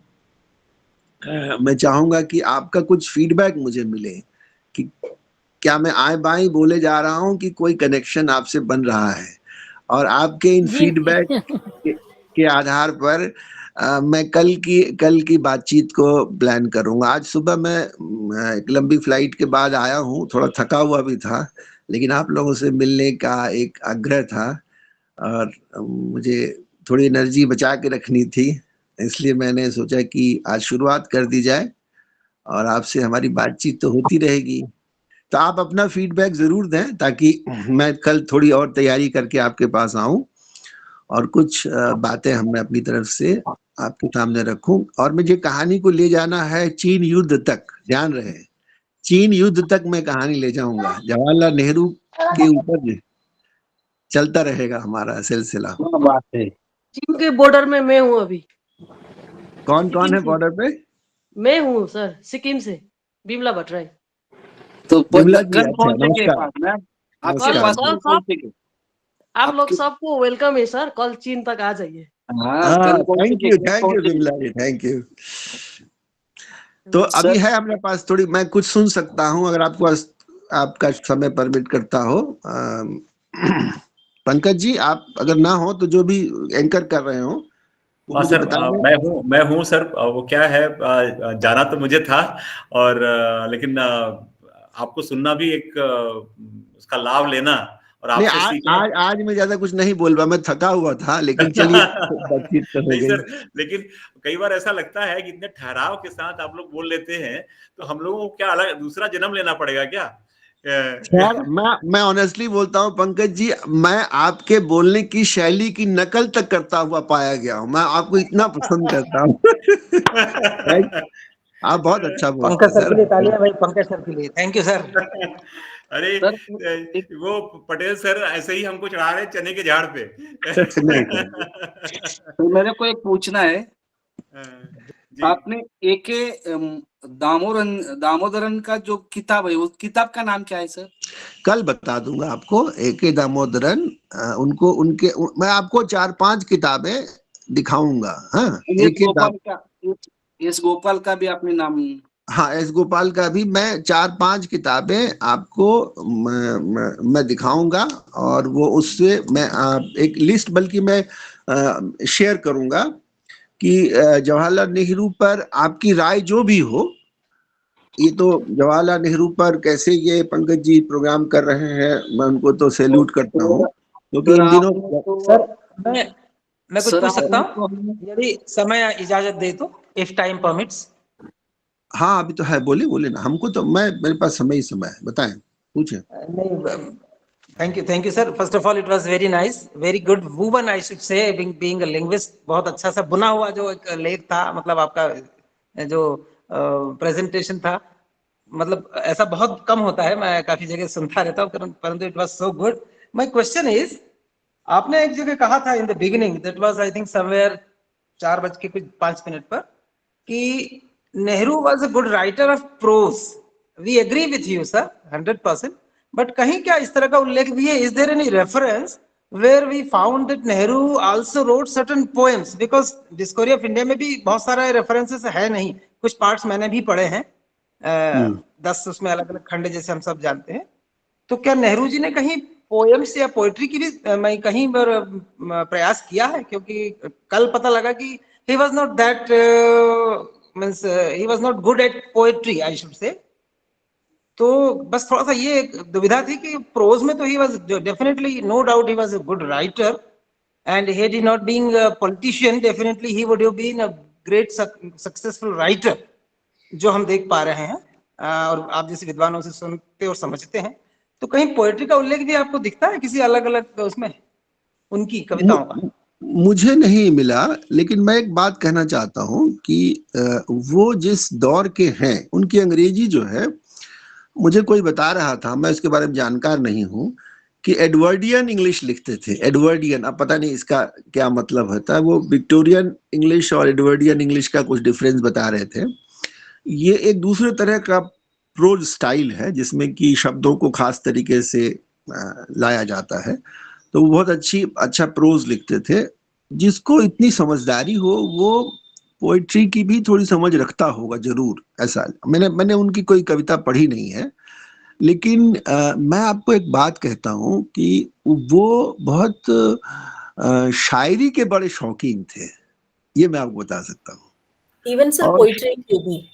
मैं चाहूंगा कि आपका कुछ फीडबैक मुझे मिले कि क्या मैं आए बाएं बोले जा रहा हूं कि कोई कनेक्शन आपसे बन रहा है, और आपके इन फीडबैक के आधार पर मैं कल की बातचीत को प्लान करूंगा। आज सुबह मैं एक लंबी फ्लाइट के बाद आया हूं, थोड़ा थका हुआ भी था, लेकिन आप लोगों से मिलने का एक आग्रह था और मुझे थोड़ी एनर्जी बचा के रखनी थी, इसलिए मैंने सोचा कि आज शुरुआत कर दी जाए और आपसे हमारी बातचीत तो होती रहेगी। तो आप अपना फीडबैक जरूर दें ताकि मैं कल थोड़ी और तैयारी करके आपके पास आऊं और कुछ बातें हमने अपनी तरफ से आपके सामने रखूं। और मुझे कहानी को ले जाना है चीन युद्ध तक, ध्यान रहे, चीन युद्ध तक मैं कहानी ले जाऊंगा। जवाहरलाल नेहरू के ऊपर चलता रहेगा हमारा सिलसिला। बात है। चीन के बॉर्डर में मैं हूँ अभी। कौन कौन है बॉर्डर पे? मैं हूँ सर, सिक्किम से बिमला भट्टराई। तो बिमला जी, कल अच्छा, पहुंचेंगे नमस्कार। मैम, आपके नमस्कार। पास कल पहुंचेंगे। आप लोग सबको वेलकम है सर, कल चीन तक आ जाइए। हाँ, कल thank you Bimla ji, thank you. तो अभी है हमारे पास थोड़ी, मैं कुछ सुन सकता हूँ अगर आपको आपका समय परमिट करता हो। पंकज जी, आप अगर ना हो तो जो भी एंकर कर रहे हो हाँ सर, मैं हूँ सर। वो क्या है, जाना तो मुझे था और लेकिन आपको सुनना भी एक उसका लाभ लेना और आपसे सीखना। आज मैं ज्यादा कुछ नहीं बोल रहा, मैं थका हुआ था, लेकिन चलिए बातचीत तो हो नहीं गई। सर, लेकिन कई बार ऐसा लगता है कि इतने ठहराव के साथ आप लोग बोल लेते हैं, तो हम लोगों को क्या अलग दूसरा जन्म लेना पड़ेगा क्या? मैं ऑनेस्टली बोलता हूँ पंकज जी, मैं आपके बोलने की शैली की नकल तक करता हुआ पाया गया हूँ, मैं आपको इतना पसंद करता हूँ। आप बहुत अच्छा बोलते हैं पंकज सर के लिए सर। तालियां भाई, पंकज सर के लिए। Thank you sir. अरे वो पटेल सर ऐसे ही हमको चढ़ा रहे चने के झाड़ पे। तो मेरे को एक पूछना है, आपने एके दामोदरन का जो किताब है, उस किताब का नाम क्या है सर? कल बता दूंगा आपको। एके दामोदरन, मैं आपको 4-5 किताबें दिखाऊंगा। हाँ, एस गोपाल का भी आपने नाम? हाँ, एस गोपाल का भी मैं 4-5 किताबें आपको मैं दिखाऊंगा और वो उससे मैं एक लिस्ट बल्कि मैं शेयर करूंगा कि जवाहरलाल नेहरू पर आपकी राय जो भी हो। ये तो जवाहरलाल नेहरू पर कैसे ये पंकज जी प्रोग्राम कर रहे हैं, मैं उनको तो सैल्यूट करता हूँ, क्योंकि इन दिनों सर मैं कुछ पूछ सकता हूँ यदि समय इजाजत दे तो, इफ टाइम परमिट्स? हाँ, अभी तो है, बोले ना, हमको तो मेरे पास समय ही समय है, बताएं, पूछें। नहीं, thank you sir. First of all it was very nice, very good woven I should से, बीइंग अ लिंग्विस्ट। बहुत अच्छा सा बुना हुआ जो एक लेख था, मतलब आपका जो प्रेजेंटेशन था, मतलब ऐसा बहुत कम होता है, मैं काफी जगह सुनता रहता हूँ, परंतु it was so good. My question is, आपने एक जगह कहा था in the beginning, that was I think somewhere 4:05 पर, कि Nehru was a good writer of prose. We agree with you sir 100%, but कहीं क्या इस तरह का उल्लेख भी है? Is there any reference where we found that Nehru also wrote certain poems? Because discovery of India में भी बहुत सारा रेफरेंसेस है नहीं, कुछ पार्ट्स मैंने भी पढ़े हैं, 10 उसमें अलग अलग खंड जैसे हम सब जानते हैं। तो क्या नेहरू जी ने कहीं पोएम्स या पोएट्री की भी मैं कहीं पर प्रयास किया है? क्योंकि कल पता लगा कि he was not that he was not good at poetry, I should say. तो बस थोड़ा सा ये दुविधा थी कि प्रोज में तो he was definitely, no doubt he was a good writer, and had he not being a politician, definitely he would have been a great successful writer, जो हम देख पा रहे हैं। और आप जैसे विद्वानों से सुनते और समझते हैं, तो कहीं पोएट्री का उल्लेख भी आपको दिखता है किसी अलग अलग उसमें उनकी कविताओं का? मुझे नहीं मिला, लेकिन मैं एक बात कहना चाहता हूं कि वो जिस दौर के हैं उनकी अंग्रेजी जो है, मुझे कोई बता रहा था, मैं इसके बारे में जानकार नहीं हूं, कि एडवर्डियन इंग्लिश लिखते थे। एडवर्डियन, अब पता नहीं इसका क्या मतलब होता है, वो विक्टोरियन इंग्लिश और एडवर्डियन इंग्लिश का कुछ डिफरेंस बता रहे थे। ये एक दूसरे तरह का प्रोज स्टाइल है जिसमें कि शब्दों को खास तरीके से लाया जाता है। तो वो बहुत अच्छा प्रोज लिखते थे। जिसको इतनी समझदारी हो वो पोइट्री की भी थोड़ी समझ रखता होगा जरूर, ऐसा। मैंने उनकी कोई कविता पढ़ी नहीं है, लेकिन मैं आपको एक बात कहता हूं कि वो बहुत शायरी के बड़े शौकीन थे, ये मैं आपको बता सकता हूँ। इवन सर पोइट्री के भी,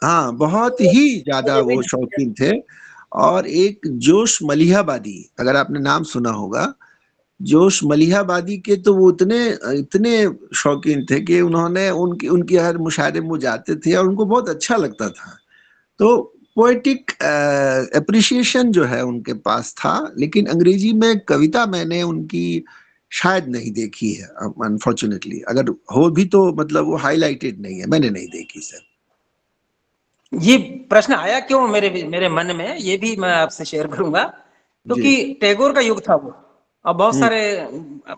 हाँ, बहुत ही ज्यादा वो शौकीन थे। और एक जोश मलिहाबादी, अगर आपने नाम सुना होगा, जोश मलिहाबादी के, तो वो इतने शौकीन थे कि उन्होंने उनकी हर मुशायरे में जाते थे और उनको बहुत अच्छा लगता था। तो पोएटिक एप्रिसिएशन जो है उनके पास था, लेकिन अंग्रेजी में कविता मैंने उनकी शायद नहीं देखी है अनफॉर्चुनेटली। अगर हो भी तो मतलब वो हाईलाइटेड नहीं है, मैंने नहीं देखी सर। ये प्रश्न आया क्यों मेरे मन में, ये भी मैं आपसे शेयर करूंगा। क्योंकि टैगोर का युग था वो, और बहुत सारे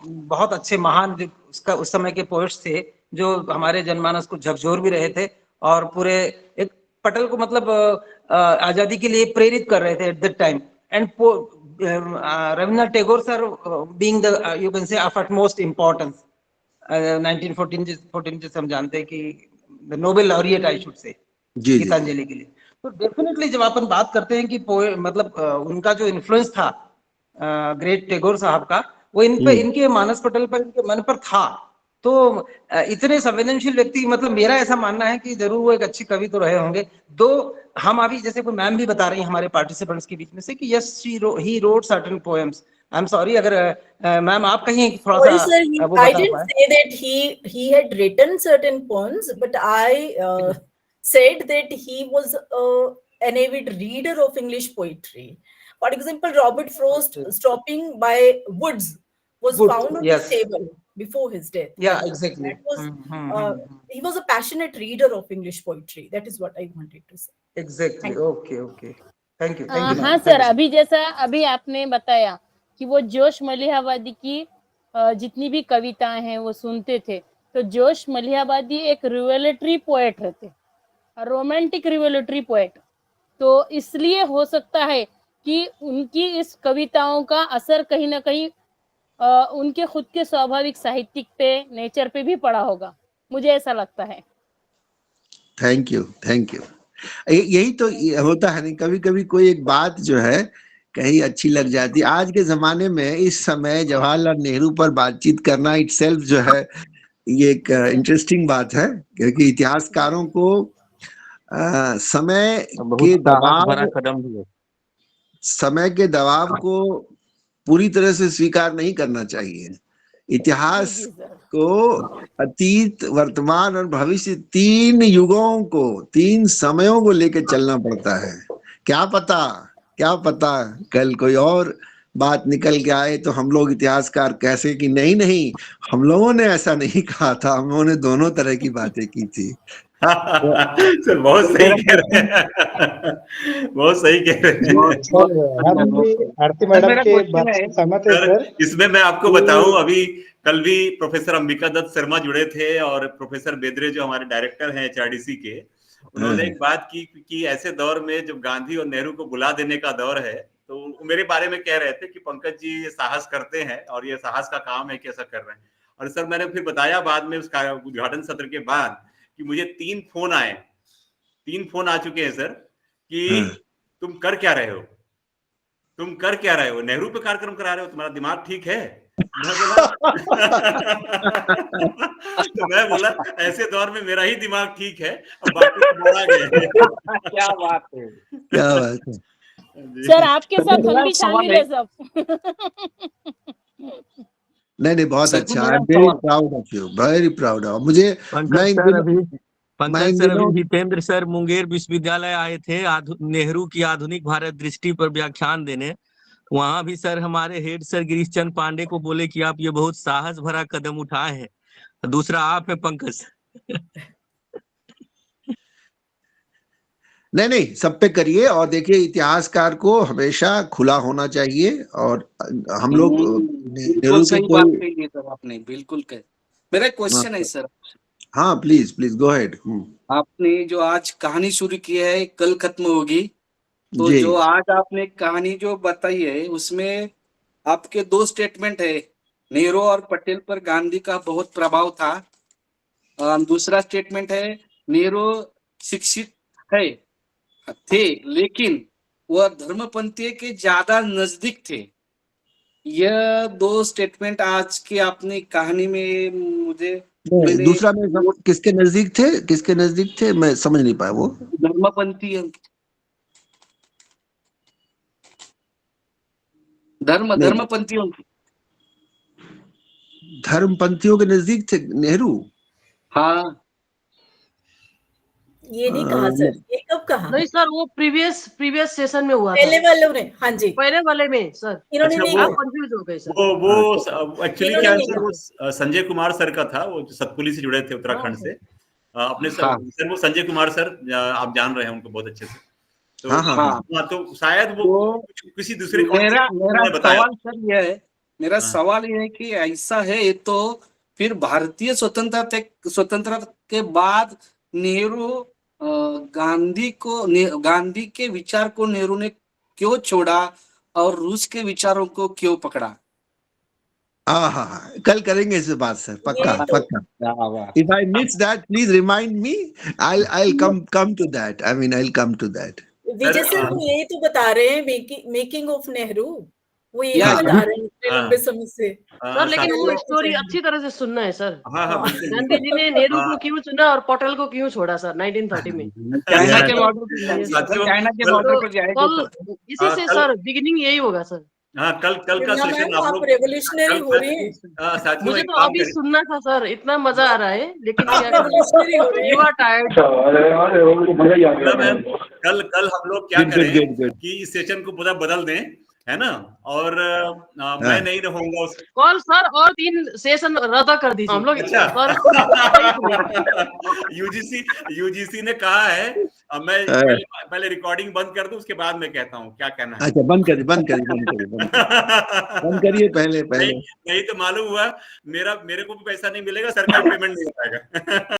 बहुत अच्छे महान उस समय के पोएट्स थे जो हमारे जनमानस को झकझोर भी रहे थे और पूरे एक पटल को मतलब आजादी के लिए प्रेरित कर रहे थे at that time. And Rabindranath Tagore sir being the you can say of utmost importance 1914 जैसे हम जानते हैं कि the Nobel laureate I should say Gitanjali के लिए। तो डेफिनेटली जब अपन बात करते हैं कि मतलब उनका जो इन्फ्लुएंस था ग्रेट टैगोर साहब का, वो इनके मानस पटल पर, इनके मन पर था। तो इतने संवेदनशील व्यक्ति, मतलब मेरा ऐसा मानना है कि जरूर वो एक अच्छी कवि तो रहे होंगे। तो हम अभी जैसे कोई मैम भी बता रही हैं हमारे पार्टिसिपेंट्स के बीच में से कि yes he wrote certain poems. I am sorry अगर मैम आप कहीं थोड़ा सा I didn't say that he had written certain poems, but I said that he was an avid reader of English poetry. For example, Robert Frost stopping by Woods was found on his table before his death. Yeah, exactly. That was, he was a passionate reader of English poetry. That is what I wanted to say. Exactly. Okay. Thank you. हाँ sir, अभी जैसा अभी आपने बताया कि वो जोश मलिहाबादी की जितनी भी कविताएं हैं वो सुनते थे, तो जोश मलिहाबादी एक रिवोल्यूटरी पोएट थे, रोमांटिक रिवोल्यूटरी पोएट। तो इसलिए हो सकता है कि उनकी इस कविताओं का असर कहीं ना कहीं उनके खुद के स्वाभाविक साहित्यिक पे, नेचर पे भी पड़ा होगा, मुझे ऐसा लगता है। Thank you. यही तो होता है, नहीं कभी कभी कोई एक बात जो है कहीं अच्छी लग जाती। आज के जमाने में इस समय जवाहरलाल नेहरू पर बातचीत करना इटसेल्फ जो है ये एक इंटरेस्टिंग बात है, क्योंकि इतिहासकारों को समय के दबाव को पूरी तरह से स्वीकार नहीं करना चाहिए। इतिहास को अतीत, वर्तमान और भविष्य, 3 युगों को, 3 समयों को लेकर चलना पड़ता है। क्या पता कल कोई और बात निकल के आए तो हम लोग इतिहासकार कैसे कि नहीं हम लोगों ने ऐसा नहीं कहा था, हम लोगों ने दोनों तरह की बातें की थी। सर बहुत सही कह रहे हैं, बहुत सही कह रहे हैं। आरती मैडम के बात से सहमत है सर। इसमें मैं आपको बताऊं, अभी कल भी प्रोफेसर अंबिका दत्त शर्मा जुड़े थे और प्रोफेसर बेदरे जो हमारे डायरेक्टर हैं HRDC के, उन्होंने एक बात की कि ऐसे दौर में जब गांधी और नेहरू को बुला देने का दौर है, तो मेरे बारे में कह रहे थे कि पंकज जी ये साहस करते हैं और ये साहस का काम है कि ऐसा कर रहे हैं। और सर मैंने फिर बताया बाद में उसका उद्घाटन सत्र के बाद कि मुझे 3 फोन आए, 3 फोन आ चुके हैं सर कि तुम कर क्या रहे हो, नेहरू पे कार्यक्रम करा रहे हो, तुम्हारा दिमाग ठीक है? तो मैं बोला ऐसे दौर में मेरा ही दिमाग ठीक है, अब बाकी मारा गया। क्या बात है सर, आपके साथ हम भी शामिल है सब। नहीं बहुत अच्छा, I am very proud of you, very proud of मुझे। पंकज सर, अभी हितेंद्र सर मुंगेर विश्वविद्यालय आए थे नेहरू की आधुनिक भारत दृष्टि पर व्याख्यान देने। वहां भी सर हमारे हेड सर गिरीश चंद पांडे को बोले कि आप ये बहुत साहस भरा कदम उठाए हैं। दूसरा आप है पंकज सर। नहीं, सब पे करिए। और देखिए, इतिहासकार को हमेशा खुला होना चाहिए। और हम लोग बिल्कुल सही बात कही सर आपने, बिल्कुल कह। मेरा क्वेश्चन है सर। हाँ, प्लीज गो अहेड। आपने जो आज कहानी शुरू की है कल खत्म होगी, तो जो आज आपने कहानी जो बताई है उसमें आपके दो स्टेटमेंट है, नेहरू और पटेल पर गांधी का बहुत प्रभाव था। दूसरा स्टेटमेंट है नेहरू शिक्षित थे लेकिन वह धर्मपंथी के ज्यादा नजदीक थे। यह दो स्टेटमेंट आज की आपने कहानी में मुझे दूसरा में किसके नजदीक थे मैं समझ नहीं पाया। वो धर्मपंथियों के नजदीक थे नेहरू। हाँ, ये नहीं कहा सर, ये कब कहा? नहीं सर, वो प्रीवियस सेशन में हुआ पहले वालों ने। हाँ जी, पहले वाले में सर। इन्होंने नहीं कहा। कंफ्यूज हो गए सर। वो एक्चुअली क्या है, वो संजय कुमार सर का था, वो सतपुली से जुड़े थे उत्तराखंड से। अपने सर वो संजय कुमार सर, आप जान रहे हैं उनको बहुत अच्छे से। तो तो शायद वो किसी दूसरे मेरा सवाल सर ये है, मेरा सवाल ये है कि ऐसा है तो फिर भारतीय स्वतंत्रता के बाद नेहरू गांधी के विचार को नेहरू ने क्यों छोड़ा और रूस के विचारों को क्यों पकड़ा? कल करेंगे इस बात सर, पक्का। If I miss that, please remind me. I'll come to that. I mean, I'll come to that. Vijay sir वो यही तो बता रहे हैं, मेकिंग ऑफ नेहरू, वो यही बता रहे हैं लंबे समय से सर। लेकिन वो स्टोरी अच्छी तरह से सुनना है सर। गांधी जी ने नेहरू को क्यों चुना और पटेल को क्यों छोड़ा सर 1930 में? चाइना के बॉर्डर पर इसी से सर बिगिनिंग यही होगा सर। कल का सेशन आप रेवोल्यूशनरी हो रही हैं। मुझे तो अभी सुनना था सर, इतना मजा आ रहा है, लेकिन यू आर टायर्ड। कल हम लोग क्या करें कि इस सेशन को पूरा बदल दें, है ना? और मैं नहीं रहूंगा उस कॉल सर, और 3 सेशन रद्द कर दीजिए हम लोग। यूजीसी ने कहा है, मैं पहले रिकॉर्डिंग बंद कर दूं, उसके बाद मैं कहता हूँ क्या कहना है। अच्छा, बंद करिए पहले। नहीं तो मालूम हुआ मेरे को भी पैसा नहीं मिलेगा, सरकार पेमेंट नहीं हो पाएगा।